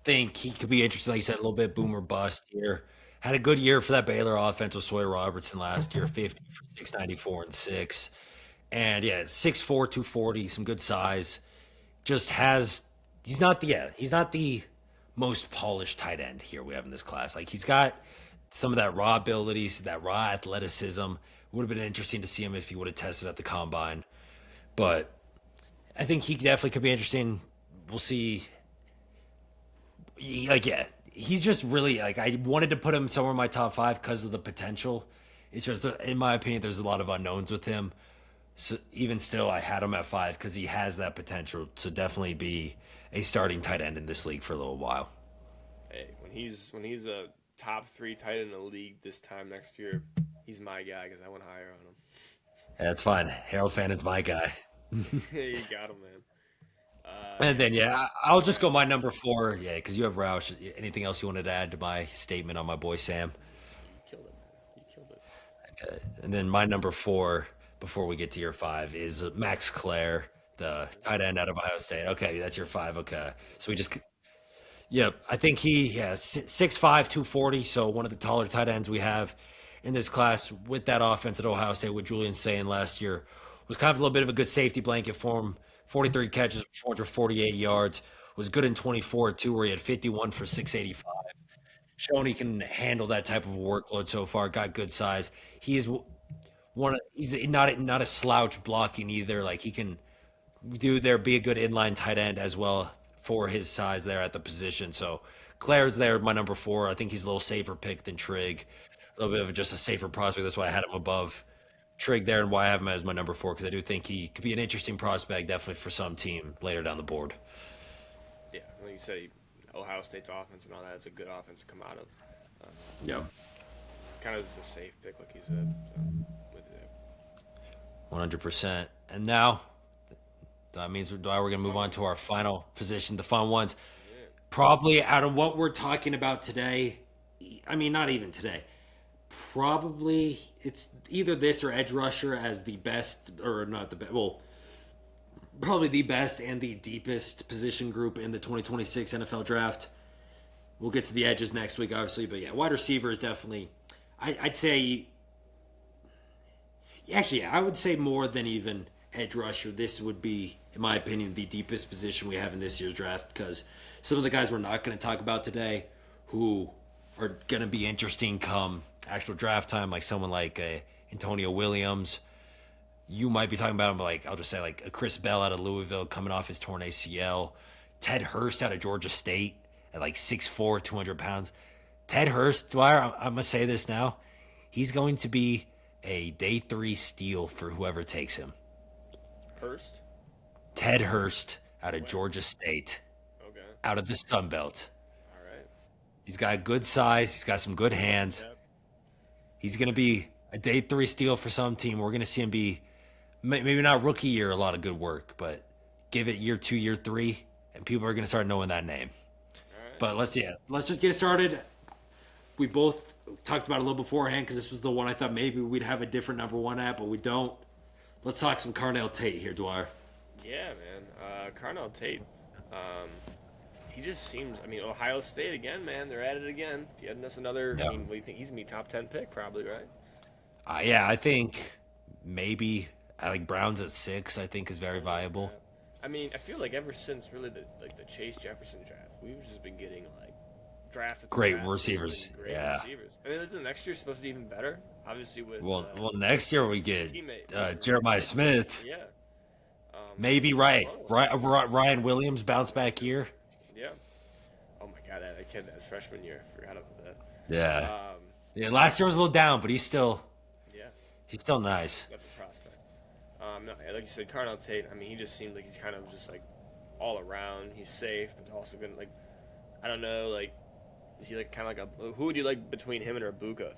S1: Think he could be interesting, like you said, a little bit boomer bust here. Had a good year for that Baylor offense with Sawyer Robertson last year, 50 for 694 and 6. And yeah, 6'4", 240, some good size. Just has he's not the most polished tight end here we have in this class. Like he's got some of that raw abilities, that raw athleticism. Would have been interesting to see him if he would have tested at the combine. But I think he definitely could be interesting. We'll see. Yeah, he's just really like I wanted to put him somewhere in my top 5 because of the potential. It's just, in my opinion, there's a lot of unknowns with him. So even still, I had him at 5 because he has that potential to definitely be a starting tight end in this league for a little while.
S2: Hey, when he's a top 3 tight end in the league this time next year, he's my guy because I went higher on him.
S1: Yeah, that's fine. Harold Fannon's my guy.
S2: You got him, man.
S1: And then, yeah, I'll just go my number 4. Yeah, because you have Roush. Anything else you wanted to add to my statement on my boy Sam?
S2: You killed it, man. You killed it.
S1: Okay. And then my number 4, before we get to your 5, is Max Clare, the tight end out of Ohio State. Okay, that's your 5. Okay. So we just, yep. I think he, yeah, 6'5", 240. So one of the taller tight ends we have in this class with that offense at Ohio State with Julian saying last year was kind of a little bit of a good safety blanket for him. 43 catches, 448 yards. Was good in 24 too, where he had 51 for 685. Showing he can handle that type of workload so far. Got good size. He is he's not a slouch blocking either. Like he can be a good inline tight end as well for his size there at the position. So Claire's there, my number 4. I think he's a little safer pick than Trigg. A little bit of just a safer prospect. That's why I had him above Trigg there, and why I have him as my number 4, because I do think he could be an interesting prospect, definitely for some team later down the board.
S2: Yeah, like you said, Ohio State's offense and all that, it's a good offense to come out of.
S1: Yeah.
S2: Kind of just a safe pick, like you said. So, with it.
S1: 100%. And now, that means we're going to move on to our final position, the fun ones.
S2: Yeah.
S1: Probably out of what we're talking about today, I mean, not even today. Probably it's either this or edge rusher as the best, or not the best. Well, probably the best and the deepest position group in the 2026 NFL draft. We'll get to the edges next week, obviously, but yeah, wide receiver is definitely. I'd say. Actually, yeah, I would say more than even edge rusher. This would be, in my opinion, the deepest position we have in this year's draft, because some of the guys we're not going to talk about today, who are going to be interesting come actual draft time, like someone like Antonio Williams. You might be talking about him, like I'll just say like a Chris Bell out of Louisville coming off his torn ACL. Ted Hurst out of Georgia State at like 6'4", 200 pounds. Ted Hurst, Dwyer, I'm going to say this now. He's going to be a day 3 steal for whoever takes him.
S2: Hurst?
S1: Ted Hurst out of Georgia State.
S2: Okay.
S1: Out of the Sun Belt.
S2: All right.
S1: He's got good size. He's got some good hands.
S2: Yep.
S1: He's going to be a day 3 steal for some team. We're going to see him be, maybe not rookie year, a lot of good work, but give it year 2, year 3, and people are going to start knowing that name.
S2: All right.
S1: But let's just get it started. We both talked about it a little beforehand because this was the one I thought maybe we'd have a different number 1 at, but we don't. Let's talk some Carnell Tate here, Dwyer.
S2: Yeah, man. Carnell Tate. He just seems. I mean, Ohio State again, man. They're at it again. Getting us another.
S1: Yeah.
S2: I mean, what do you think? He's gonna be top 10 pick, probably, right?
S1: Yeah, I think maybe I like Browns at 6. I think is very viable.
S2: I mean, I feel like ever since really the Chase Jefferson draft, we've just been getting like drafted
S1: Great
S2: drafts,
S1: receivers.
S2: great
S1: Yeah.
S2: receivers. I mean, isn't next year supposed to be even better? Obviously, with
S1: Well, next year we get
S2: teammate
S1: Jeremiah Smith.
S2: Yeah.
S1: Maybe Ryan Williams bounce back year.
S2: Yeah. Oh my God, that kid, that's freshman year. I forgot about that.
S1: Yeah. Yeah. Last year was a little down, but he's still.
S2: Yeah.
S1: He's still nice.
S2: Got the prospect. No, yeah, like you said, Carnell Tate. I mean, he just seemed like he's kind of just like all around. He's safe, but also gonna like I don't know, like is he like kind of like a who would you like between him and Ibuka?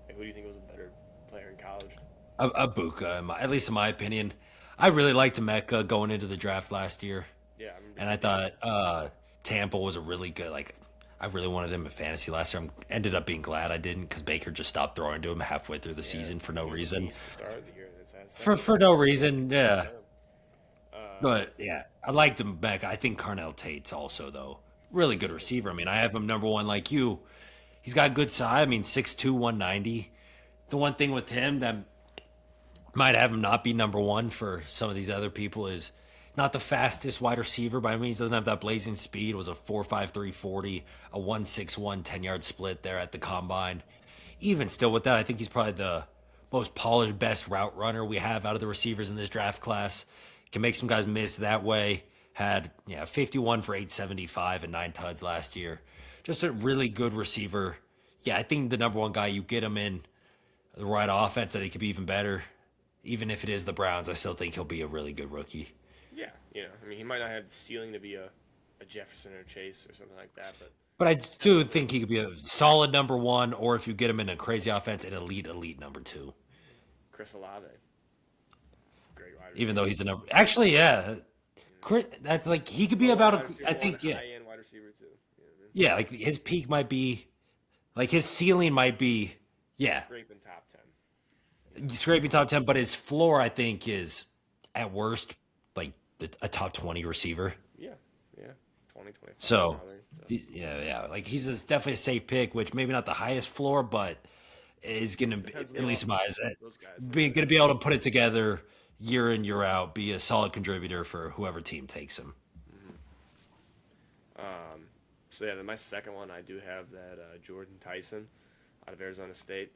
S2: Like, who do you think was a better player in college?
S1: Abuka, at least in my opinion. I really liked Emeka going into the draft last year,
S2: Yeah, I remember
S1: and I
S2: him being.
S1: thought Tampa was a really good. Like, I really wanted him in fantasy last year. I ended up being glad I didn't because Baker just stopped throwing to him halfway through the
S2: Yeah,
S1: season for no
S2: he was a
S1: reason.
S2: beast to start the year, and it's had
S1: For
S2: second
S1: no
S2: half of
S1: reason, yeah.
S2: term.
S1: But yeah, I liked him back. I think Carnell Tate's also though really good receiver. I mean, I have him number one like you. He's got good size. I mean, 6'2", 190. The one thing with him that might have him not be number one for some of these other people is not the fastest wide receiver by any means. Doesn't have that blazing speed. It was a 4.53 40, a 1.61 10-yard split there at the combine. Even still with that, I think he's probably the most polished, best route runner we have out of the receivers in this draft class. Can make some guys miss that way. Had 51 for 875 and 9 tuds last year. Just a really good receiver. Yeah, I think the number one guy, you get him in the right offense, that he could be even better. Even if it is the Browns, I still think he'll be a really good rookie.
S2: Yeah, I mean, he might not have the ceiling to be a Jefferson or Chase or something like that, but
S1: But I
S2: definitely
S1: do
S2: a good.
S1: think he could be a solid number one, or if you get him in a crazy offense, an elite number two.
S2: Chris Olave, great wide
S1: Even though
S2: receiver.
S1: he's a number, actually, yeah, that's like he could be
S2: Number one
S1: about
S2: wide
S1: a.
S2: receiver,
S1: I
S2: one
S1: think yeah,
S2: high end wide receiver too. You know what I mean?
S1: yeah, like his peak might be, like his ceiling might be, yeah,
S2: Scraping top 10. You know?
S1: scraping top 10, but his floor I think is at worst like a top 20 receiver.
S2: Yeah, yeah, 2025
S1: So
S2: probably. So
S1: yeah, like he's definitely a safe pick, which maybe not the highest floor, but is going to,
S2: depends on
S1: at
S2: the
S1: least in my eyes,
S2: offense. Those guys are
S1: be
S2: good.
S1: going to be able to put it together year in year out, be a solid contributor for whoever team takes him.
S2: So yeah, then my second one, I do have that Jordan Tyson out of Arizona State.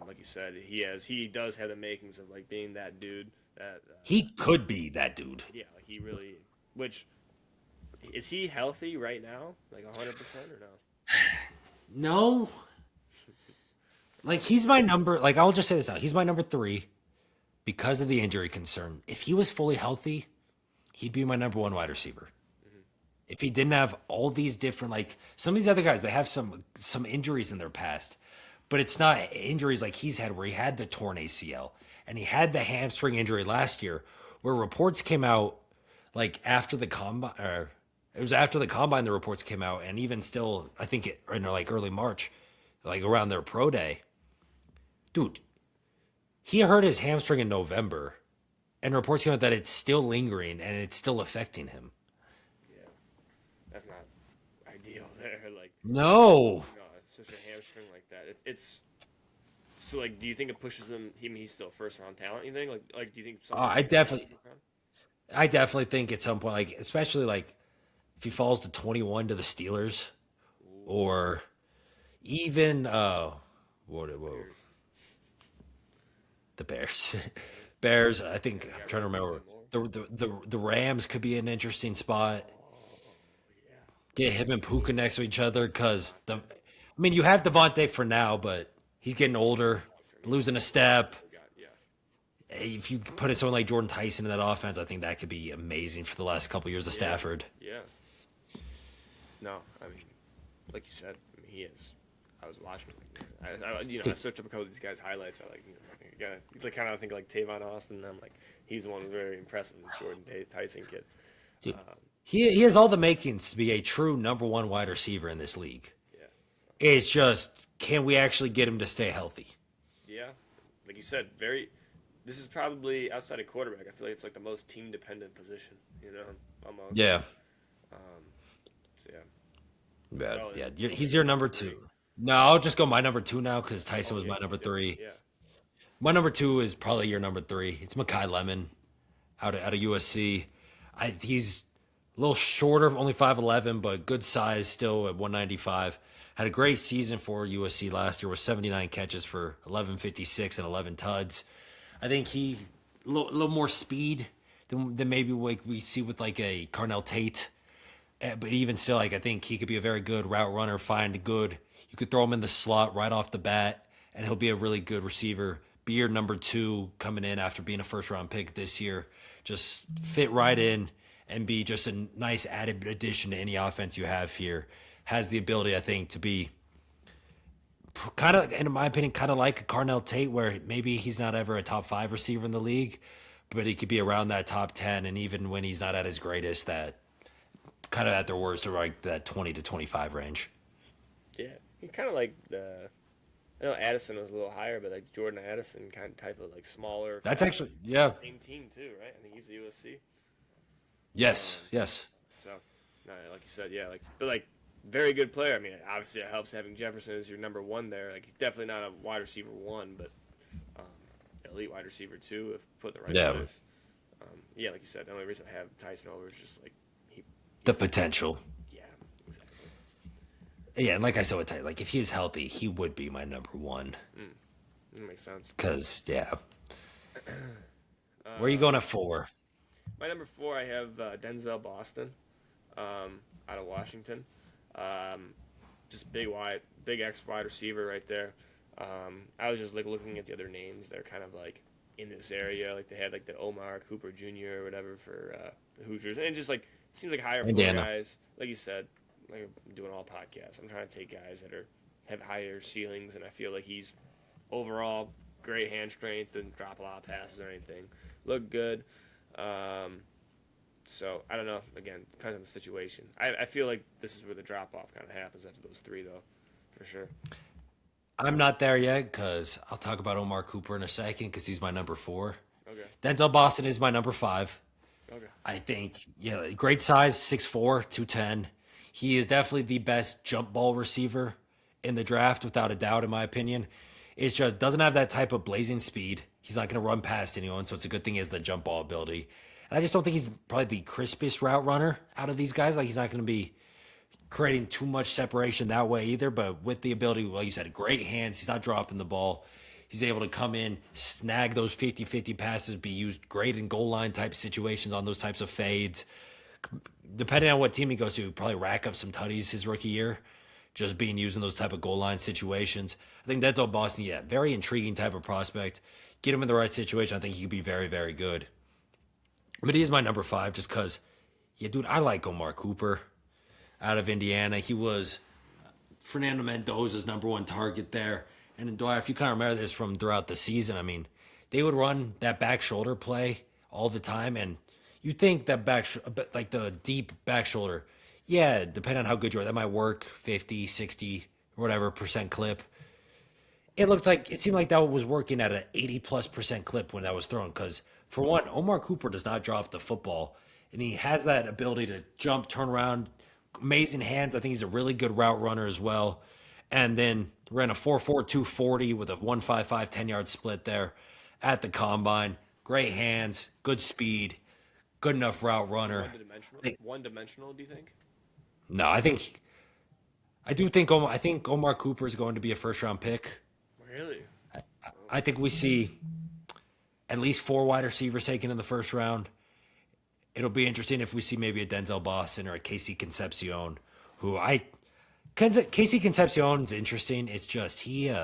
S2: Like you said, he does have the makings of like being that dude. That
S1: He could be that dude.
S2: yeah, like he really. Which is he healthy right now? Like 100% or no?
S1: No, like he's my number. Like I'll just say this now, he's my number three because of the injury concern. If he was fully healthy, he'd be my number one wide receiver. If he didn't have all these different, like some of these other guys, they have some injuries in their past, but it's not injuries like he's had where he had the torn ACL and he had the hamstring injury last year, where reports came out like after the combine, or it was after the combine the reports came out, and even still, I think in like early March, like around their pro day, dude, he hurt his hamstring in November, and reports came out that it's still lingering and it's still affecting him.
S2: Yeah, that's not ideal there. Like
S1: No.
S2: no, it's such a hamstring like that. It's so like. Do you think it pushes him? He's still first round talent. You think like do you think something
S1: I
S2: like that
S1: definitely,
S2: first round?
S1: I definitely think at some point, like especially like if he falls to 21 to the Steelers,
S2: Ooh,
S1: or even what
S2: Bears.
S1: the Bears,
S2: Bears.
S1: Bears. I
S2: Yeah,
S1: think
S2: they
S1: I'm
S2: got
S1: trying to
S2: rid of
S1: remember
S2: DJ Moore.
S1: the Rams could be an interesting spot.
S2: Oh yeah,
S1: Get him and Puka next to each other because
S2: top
S1: the,
S2: 10.
S1: I mean you have Devontae for now, but he's getting older,
S2: Long term, yeah.
S1: losing a step.
S2: We got yeah.
S1: If you put in someone like Jordan Tyson in that offense, I think that could be amazing for the last couple years of
S2: Yeah,
S1: Stafford.
S2: yeah. No, I mean, like you said, I mean, he is. I was watching him. I searched up a couple of these guys' highlights. I like, you like kind of think like Tavon Austin. And I'm like, he's the one who's very impressive. This Jordan Tyson kid.
S1: Dude,
S2: Um,
S1: he has all the makings to be a true number one wide receiver in this league.
S2: yeah,
S1: It's just, can we actually get him to stay healthy?
S2: yeah. Like you said, very. This is probably outside of quarterback. I feel like it's like the most team dependent position. Almost.
S1: Yeah,
S2: Um, so yeah.
S1: yeah,
S2: Oh,
S1: yeah.
S2: what was
S1: He's
S2: your
S1: your
S2: number
S1: number
S2: three?
S1: two. No, I'll just go my number two now because Tyson
S2: Oh
S1: was
S2: yeah,
S1: my
S2: you
S1: number
S2: can do it.
S1: three.
S2: Yeah.
S1: My number two is probably your number three. It's Makai Lemon out of USC. He's a little shorter, only 5'11", but good size still at 195. Had a great season for USC last year with 79 catches for 1156 and 11 tuds. I think he little more speed than maybe like we see with like a Carnell Tate. But even still, like I think he could be a very good route runner. Find good. You could throw him in the slot right off the bat, and he'll be a really good receiver. be your number 2 coming in after being a first round pick this year. Just fit right in and be just a nice added addition to any offense you have here. Has the ability, I think, to be kind of, in my opinion, kind of like a Carnell Tate, where maybe he's not ever a top 5 receiver in the league, but he could be around that top 10. And even when he's not at his greatest, that kind of at their worst, or like that 20 to 25 range.
S2: Yeah, he kind of like the. I know Addison was a little higher, but like Jordan Addison kind of type of like smaller.
S1: That's actually, yeah.
S2: Same team too, right? I think he's a USC.
S1: Yes, yes.
S2: So, no, like you said, yeah, like but like very good player. I mean, obviously it helps having Jefferson as your number 1 there. Like he's definitely not a wide receiver 1, but um, elite wide receiver 2 if put in the right place. Yeah, like you said, the only reason I have Tyson over is just like
S1: The potential.
S2: yeah, exactly.
S1: Yeah, and like I said with Ty, like if he was healthy, he would be my number 1.
S2: That makes sense.
S1: Because, yeah. Where are you going at 4?
S2: My number 4, I have Denzel Boston, out of Washington. Just big X wide receiver right there. I was just like looking at the other names. They're kind of like in this area. Like they had like the Omar Cooper Jr. or whatever for the Hoosiers, and it just like seems like higher floor
S1: Indiana.
S2: guys. Like you said, like I'm doing all podcasts. I'm trying to take guys that have higher ceilings, and I feel like he's overall great hand strength, didn't drop a lot of passes or anything. Looked good. So I don't know. Again, depends on the situation. I feel like this is where the drop off kind of happens after those 3, though, for sure.
S1: I'm not there yet because I'll talk about Omar Cooper in a second because he's my number 4.
S2: Okay.
S1: Denzel Boston is my number 5.
S2: Okay.
S1: I think, yeah, great size, 6'4", 210. He is definitely the best jump ball receiver in the draft, without a doubt, in my opinion. It's just doesn't have that type of blazing speed. He's not going to run past anyone, so it's a good thing he has the jump ball ability. And I just don't think he's probably the crispest route runner out of these guys. Like, he's not going to be creating too much separation that way either, but with the ability, like you said, great hands. He's not dropping the ball. He's able to come in, snag those 50-50 passes, be used great in goal line type situations on those types of fades. Depending on what team he goes to, probably rack up some tutties his rookie year, just being used in those type of goal line situations. I think Denzel Boston, yeah, very intriguing type of prospect. Get him in the right situation, I think he could be very, very good. But he is my number 5 just because, yeah, dude, I like Omar Cooper out of Indiana. He was Fernando Mendoza's number 1 target there. And Dwight, if you kind of remember this from throughout the season, I mean, they would run that back shoulder play all the time. And you think that like the deep back shoulder, yeah, depending on how good you are, that might work 50, 60, whatever percent clip. It seemed like that was working at an 80+% clip when that was thrown. Because for one, Omar Cooper does not drop the football, and he has that ability to jump, turn around, amazing hands. I think he's a really good route runner as well. And then ran a 4.4 240 with a 1.55 10-yard split there at the combine. Great hands, good speed, good enough route runner.
S2: One-dimensional, do you think?
S1: No, I think Omar Cooper is going to be a first-round pick.
S2: Really?
S1: I think we see at least 4 wide receivers taken in the first round. It'll be interesting if we see maybe a Denzel Boston or a Casey Concepcion, Casey Concepcion's interesting. It's just he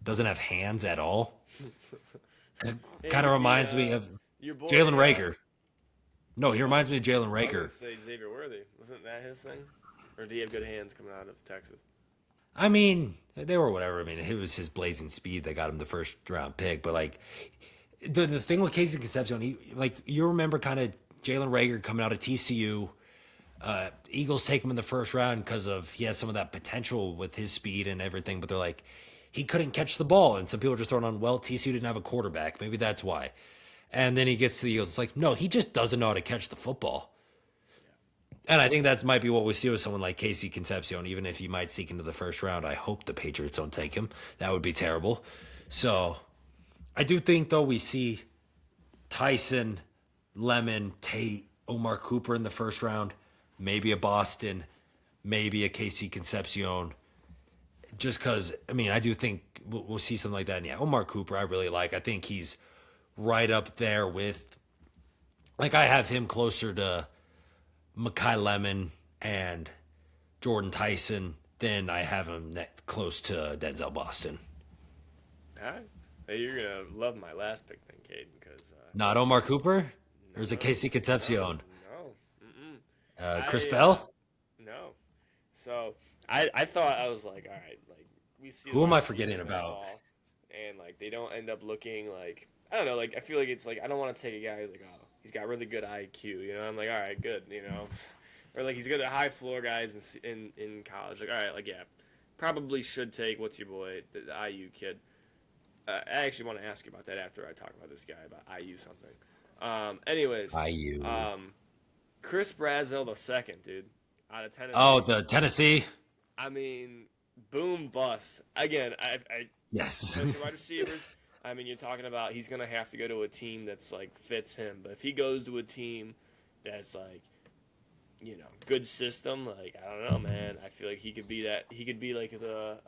S1: doesn't have hands at all. Kind of reminds me of Jalen Rager. No, he reminds me of Jalen Rager.
S2: I was say Xavier Worthy. Wasn't that his thing? Or did he have good hands coming out of Texas?
S1: I mean, they were whatever. I mean, it was his blazing speed that got him the first round pick. But like the thing with Casey Concepcion, you remember kind of Jalen Rager coming out of TCU. Eagles take him in the first round because he has some of that potential with his speed and everything. But they're like, he couldn't catch the ball. And some people are just throwing on, well, TCU didn't have a quarterback. Maybe that's why. And then he gets to the Eagles. It's like, no, he just doesn't know how to catch the football. And I think that might be what we see with someone like Casey Concepcion, even if he might sneak into the first round. I hope the Patriots don't take him. That would be terrible. So I do think, though, we see Tyson, Lemon, Tate, Omar Cooper in the first round, maybe a Boston, maybe a Casey Concepcion. Just because, I mean, I do think we'll see something like that. And yeah, Omar Cooper, I really like. I think he's right up there with, like, I have him closer to Mekhi Lemon and Jordan Tyson than I have him close to Denzel Boston.
S2: All right. Hey, you're gonna love my last pick then, Caden, because
S1: Not Omar Cooper? Or is it
S2: no,
S1: Casey
S2: no,
S1: Concepcion?
S2: no, mm-mm.
S1: Chris
S2: I
S1: Bell?
S2: no. So I thought I was like, all right, like we see the
S1: Who am
S2: wide
S1: I forgetting
S2: receivers that
S1: about?
S2: fall, and like they don't end up looking like I don't know. Like I feel like it's like I don't want to take a guy who's like oh he's got really good IQ. You know, I'm like all right, good. You know, or like he's got the high floor guys in college. Like all right, like yeah, probably should take what's your boy the IU kid. I actually want to ask you about that after I talk about this guy about IU something. Anyways,
S1: IU.
S2: um, Chris Brazel the second, dude, out of
S1: Oh,
S2: Tennessee.
S1: the Tennessee?
S2: I mean, boom bust again. I
S1: Yes.
S2: as your wide receivers. I mean, you're talking about he's gonna have to go to a team that's like fits him. But if he goes to a team that's like good system, like I don't know, man. I feel like he could be that. He could be like the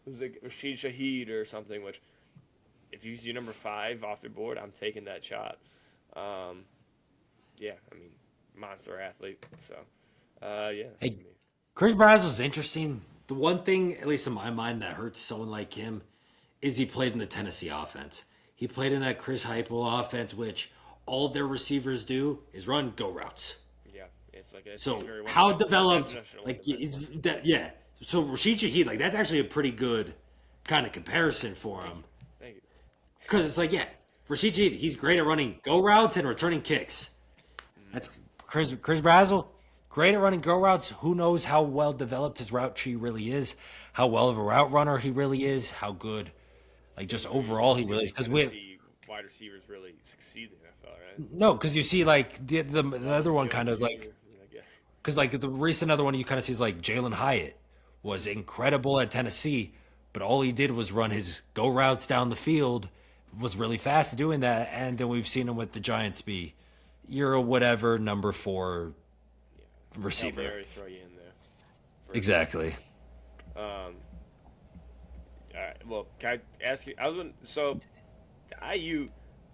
S2: who's like Rashid Shaheed or something. Which if he's your number five off your board, I'm taking that shot. Um, yeah, I mean, monster athlete. So, yeah,
S1: Hey,
S2: I mean,
S1: Chris Braz was interesting. The one thing, at least in my mind, that hurts someone like him is he played in the Tennessee offense. He played in that Chris Heupel offense, which all their receivers do is run go routes.
S2: yeah, it's like it's
S1: So
S2: very
S1: how
S2: one
S1: developed,
S2: dimensional, one
S1: like,
S2: dimensional.
S1: is that? Yeah. So Rashid Shaheed, like, that's actually a pretty good kind of comparison for
S2: Thank
S1: him
S2: you, thank you.
S1: because it's like, yeah, Rashid Shaheed, he's great at running go routes and returning kicks.
S2: Mm,
S1: That's Chris Brazel, great at running go routes. Who knows how well developed his route tree really is, how well of a route runner he really is, how good, like
S2: this
S1: just
S2: is where you start
S1: overall
S2: to
S1: he
S2: see
S1: really is.
S2: like
S1: Because we
S2: Tennessee wide receivers really succeed in the NFL, right?
S1: no, because you see like the other
S2: Wallace
S1: one kind of
S2: Jones
S1: like
S2: Jr. Like, yeah,
S1: because like the recent other one you kind of see is like Jalen Hyatt was incredible at Tennessee, but all he did was run his go routes down the field, was really fast at doing that, and then we've seen him with the Giants be you're a whatever number four
S2: yeah. Hail
S1: receiver.
S2: Mary, throw you in there for a touchdown.
S1: Exactly.
S2: Um, all right. Well, can I ask you? So the IU,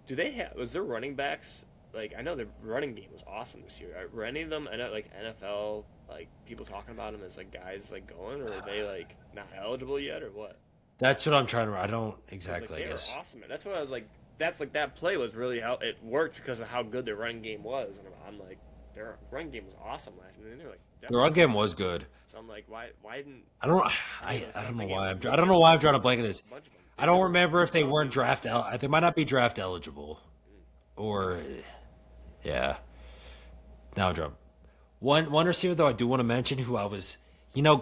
S2: do they have? Was their running backs like? I know the running game was awesome this year. Were any of them like NFL like people talking about them as like guys like going, or are they like not eligible yet, or what?
S1: That's what I'm trying to. I don't
S2: Because like
S1: exactly. I
S2: they were
S1: guess
S2: awesome. And that's what I was like. That's like that play was really how it worked because of how good their running game was. And I'm like, their running game was awesome last year. And they were like
S1: the
S2: definitely
S1: run game
S2: top.
S1: was good.
S2: So I'm like, why didn't
S1: I don't.
S2: any of those
S1: I
S2: guys?
S1: don't know
S2: Like
S1: why
S2: look
S1: I don't
S2: at
S1: know why I'm drawing a
S2: Wilson,
S1: blank of this.
S2: a bunch of them.
S1: I
S2: Dude,
S1: don't remember if they weren't
S2: Hopkins.
S1: draft. They might not be draft eligible, or yeah. Now I'm drawing. One receiver though I do want to mention who I was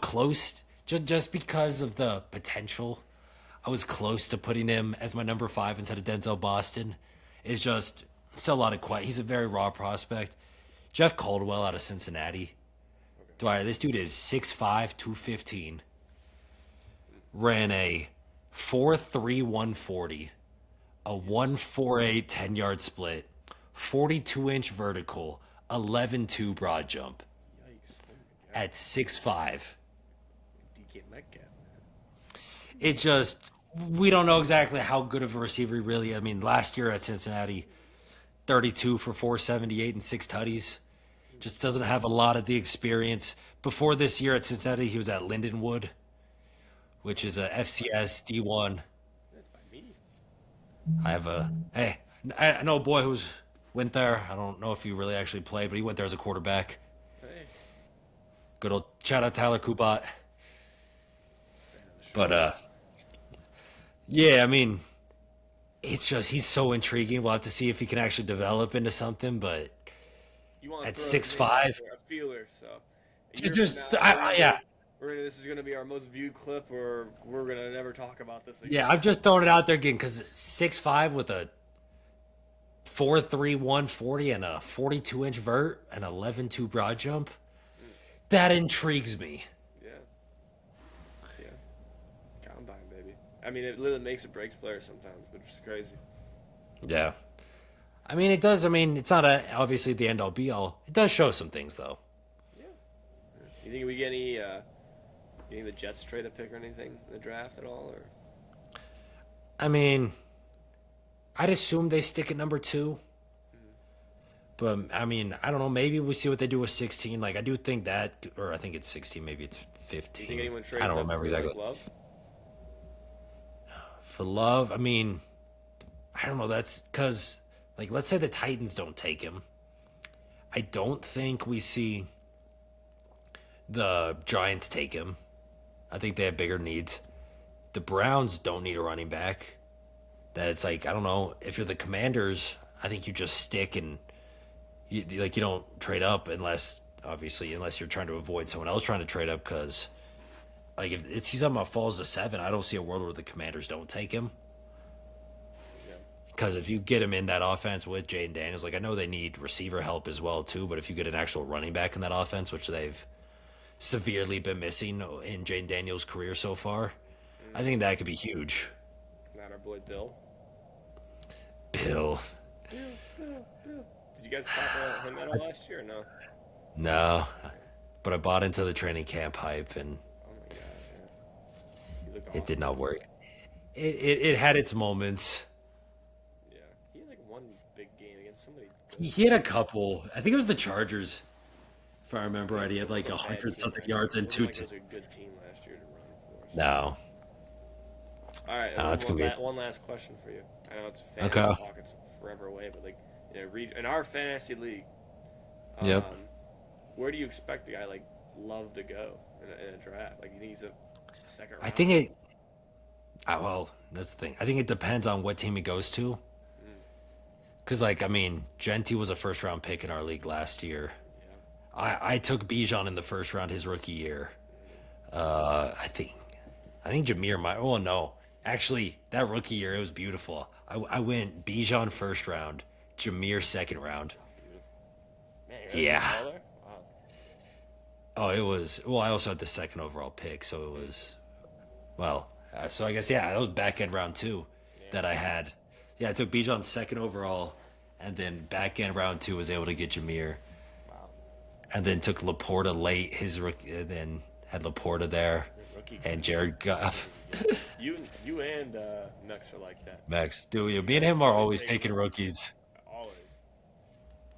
S1: close just because of the potential. I was close to putting him as my number five instead of Denzel Boston. Is just still a lot of quiet. He's a very raw prospect. Jeff Caldwell out of Cincinnati.
S2: Okay.
S1: Dwyer, this dude is 6'5", 215. Ran a 4.3 140, a 1.48 10-yard split, 42-inch vertical, 11.2 broad jump
S2: Yikes! Oh my god.
S1: at 6'5".
S2: DK Metcalf, man.
S1: It's just we don't know exactly how good of a receiver he really. I mean, last year at Cincinnati, 32 for 478 and six tutties. Just doesn't have a lot of the experience. Before this year at Cincinnati, he was at Lindenwood, which is a FCS D1.
S2: That's by me.
S1: I have a hey, I know a boy who's went there. I don't know if he really actually played, but he went there as a quarterback.
S2: Hey,
S1: Good old shout out Tyler Kubat.
S2: fan of the show.
S1: But yeah, I mean, it's just he's so intriguing. We'll have to see if he can actually develop into something. But
S2: You want to
S1: at
S2: throw his name out
S1: 6'5",
S2: there, a feeler. So a year
S1: just
S2: from now,
S1: yeah.
S2: this is gonna be our most viewed clip, or we're gonna never talk about this again.
S1: Yeah, I'm just throwing it out there again because 6'5" with a 4.3 140 and a 42-inch vert and 11.2 broad jump, that intrigues me.
S2: Yeah. Yeah. Combine, baby. I mean, it literally makes or breaks players sometimes, which is crazy.
S1: Yeah. I mean, it does. I mean, it's not obviously the end all be all. It does show some things, though.
S2: Yeah. You think we get any? You think the Jets trade a pick or anything in the draft at all, or?
S1: I mean, I'd assume they stick at number 2. But, I mean, I don't know. Maybe we see what they do with 16. Like, I do think that, or I think it's 16. Maybe it's
S2: Do
S1: 15.
S2: you think anyone trades
S1: I don't
S2: up
S1: remember
S2: for, like,
S1: exactly.
S2: Love?
S1: For love, I mean, I don't know. That's because, like, let's say the Titans don't take him. I don't think we see the Giants take him. I think they have bigger needs. The Browns don't need a running back. That's like, I don't know. If you're the Commanders, I think you just stick and you don't trade up unless obviously unless you're trying to avoid someone else trying to trade up because like if he's on my falls to 7, I don't see a world where the Commanders don't take him.
S2: Yeah.
S1: Because if you get him in that offense with Jaden Daniels, like I know they need receiver help as well too, but if you get an actual running back in that offense, which they've severely been missing in Jaden Daniels' career so far, I think that could be huge.
S2: Not our boy Bill.
S1: Bill.
S2: Bill. Did you guys talk about him at all last year or no?
S1: No, but I bought into the training camp hype and
S2: Oh my gosh, yeah. He looked
S1: it
S2: awesome.
S1: did not work. It had its moments.
S2: Yeah. He had like one big game against somebody good.
S1: He had a couple. I think it was the Chargers, if I remember right. He had like
S2: It wasn't a bad
S1: 100
S2: team
S1: something
S2: last
S1: yards
S2: year.
S1: and
S2: It
S1: two.
S2: wasn't like it was a good team last year to run for. So.
S1: No,
S2: All right,
S1: no, it's gonna be.
S2: one last question for you. I know it's fantasy
S1: Okay.
S2: talk; it's forever away, but like in our fantasy league,
S1: Yep.
S2: where do you expect the guy like Love to go in a draft? Like, you think he's a second round?
S1: I think it. Well, that's the thing. I think it depends on what team he goes to. Because, like, I mean, Genti was a first round pick in our league last year.
S2: Yeah.
S1: I took Bijan in the first round his rookie year. I think Jameer might. Oh no, actually, that rookie year it was beautiful. I went Bijan first round, Jameer second round.
S2: Man, you're
S1: Yeah.
S2: all there? Wow.
S1: Oh, it was. Well, I also had the second overall pick, so it was. Well, so I guess yeah, that was back end round 2 that I had. Yeah, I took Bijan second overall, and then back end round 2 was able to get Jameer,
S2: Wow.
S1: and then took Laporta late his rookie, and then had Laporta there,
S2: Rookie.
S1: and Jared Goff.
S2: You and Nux are like that.
S1: Max, dude, me and him are always taking rookies.
S2: Always.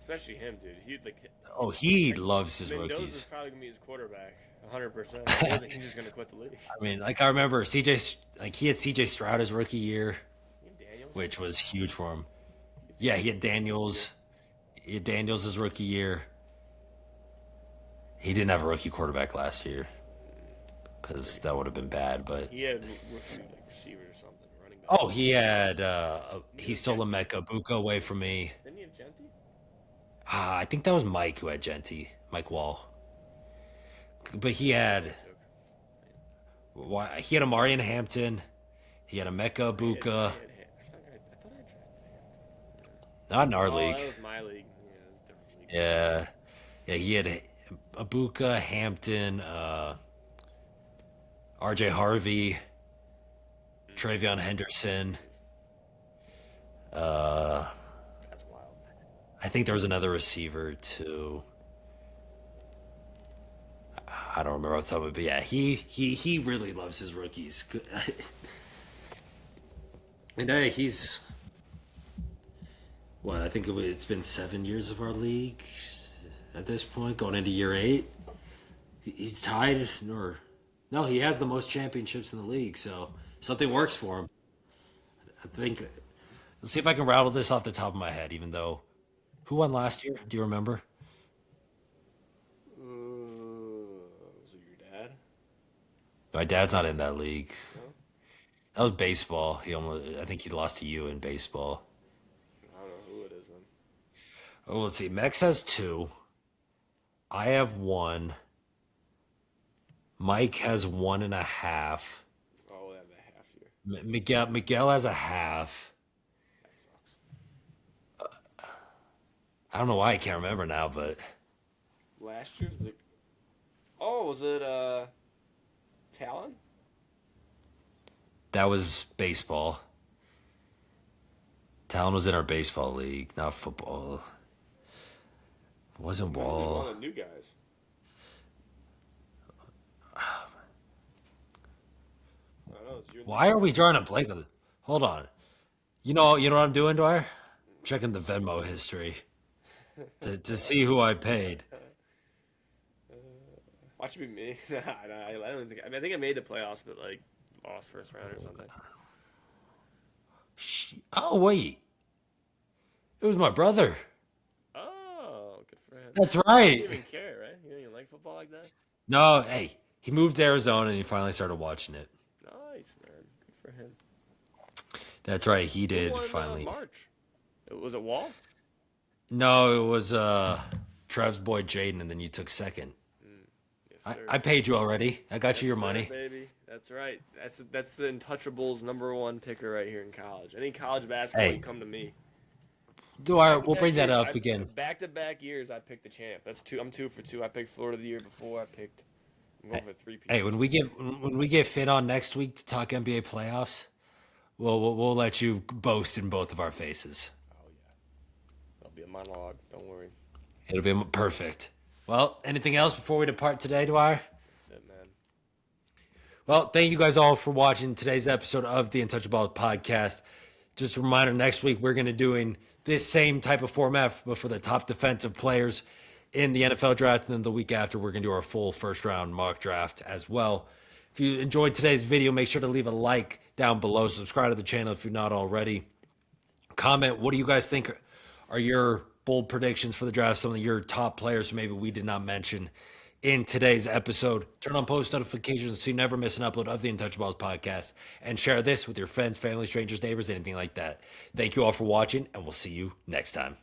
S2: Especially him, dude. He like
S1: Oh, he loves his
S2: Mendoza's
S1: rookies.
S2: probably gonna be his quarterback, 100%. He wasn't, he's just gonna quit the league.
S1: I mean, like I remember CJ, like he had CJ Stroud his rookie year,
S2: Daniels.
S1: which was huge for him. Yeah, he had Daniels. He had Daniels his rookie year. He didn't have a rookie quarterback last year because that would have been bad. But
S2: He had rookie like receiver or something, running back.
S1: oh, he had he stole a Mecca Buka away from me.
S2: Didn't he have Genti?
S1: I think that was Mike who had Genti, Mike Wall. But he had he had Amarian Hampton. He had a Mecca Buka.
S2: I thought I drafted him.
S1: Not in our
S2: Oh,
S1: league.
S2: that was my league. Yeah, it was a different league.
S1: Yeah, he had Abuka, Hampton, R.J. Harvey, Travion Henderson.
S2: That's wild.
S1: I think there was another receiver too. I don't remember off the top of it, but yeah, he really loves his rookies. And he's what I think it's been 7 years of our league at this point, going into year 8. He's tied, or no, he has the most championships in the league, so something works for him. I think. Let's see if I can rattle this off the top of my head. Even though, who won last year? Do you remember?
S2: Was it your dad?
S1: My dad's not in that league.
S2: No?
S1: That was baseball. I think he lost to you in baseball.
S2: I don't know who it is then.
S1: Oh, let's see. Mex has 2. I have 1. Mike has 1.5.
S2: Oh, they have a half year.
S1: Miguel has a half.
S2: That sucks.
S1: I don't know why I can't remember now, but
S2: Last year's like, oh, was it Talon?
S1: that was baseball. Talon was in our baseball league, not football. It wasn't
S2: One
S1: Wall.
S2: of the new guys. I don't know. It's you and
S1: Why are we drawing a blank on it? Hold on. You know what I'm doing, Dwyer? I'm checking the Venmo history to see who I paid.
S2: Watch it be me. Nah, I don't think. I think I made the playoffs, but like lost first round or something.
S1: Oh, wait. It was my brother.
S2: Oh, good for him.
S1: That's
S2: You don't
S1: right.
S2: even care, right? You don't even like football like that?
S1: No, hey, he moved to Arizona and he finally started watching it.
S2: Nice, man. Good for him.
S1: That's right. He
S2: Who
S1: did
S2: won
S1: finally.
S2: March? Was it Wall?
S1: No, it was Trev's boy Jaden, and then you took second.
S2: Yes,
S1: I,
S2: sir.
S1: I paid you already. I got you your
S2: Yes, sir,
S1: money.
S2: baby. That's right. That's the Untouchaballs #1 picker right here in college. Any college basketball, you
S1: Hey,
S2: come to me.
S1: We'll
S2: Back-to-back
S1: bring that
S2: years,
S1: up again.
S2: back-to-back years, I picked the champ. That's two. I'm 2 for 2. I picked Florida the year before. I'm going for 3 P.
S1: Hey, when we get fit on next week to talk NBA playoffs, we'll let you boast in both of our faces.
S2: Oh yeah, that'll be a monologue. Don't worry.
S1: It'll be perfect. Well, anything else before we depart today, Dwyer?
S2: That's it, man.
S1: Well, thank you guys all for watching today's episode of the Untouchaballs podcast. Just a reminder, next week we're going to doing this same type of format, but for the top defensive players in the NFL draft. And then the week after, we're going to do our full first round mock draft as well. If you enjoyed today's video, make sure to leave a like down below. Subscribe to the channel if you're not already. Comment, what do you guys think are your bold predictions for the draft? Some of your top players maybe we did not mention in today's episode. Turn on post notifications so you never miss an upload of the Untouchables podcast, and share this with your friends, family, strangers, neighbors, anything like that. Thank you all for watching, and we'll see you next time.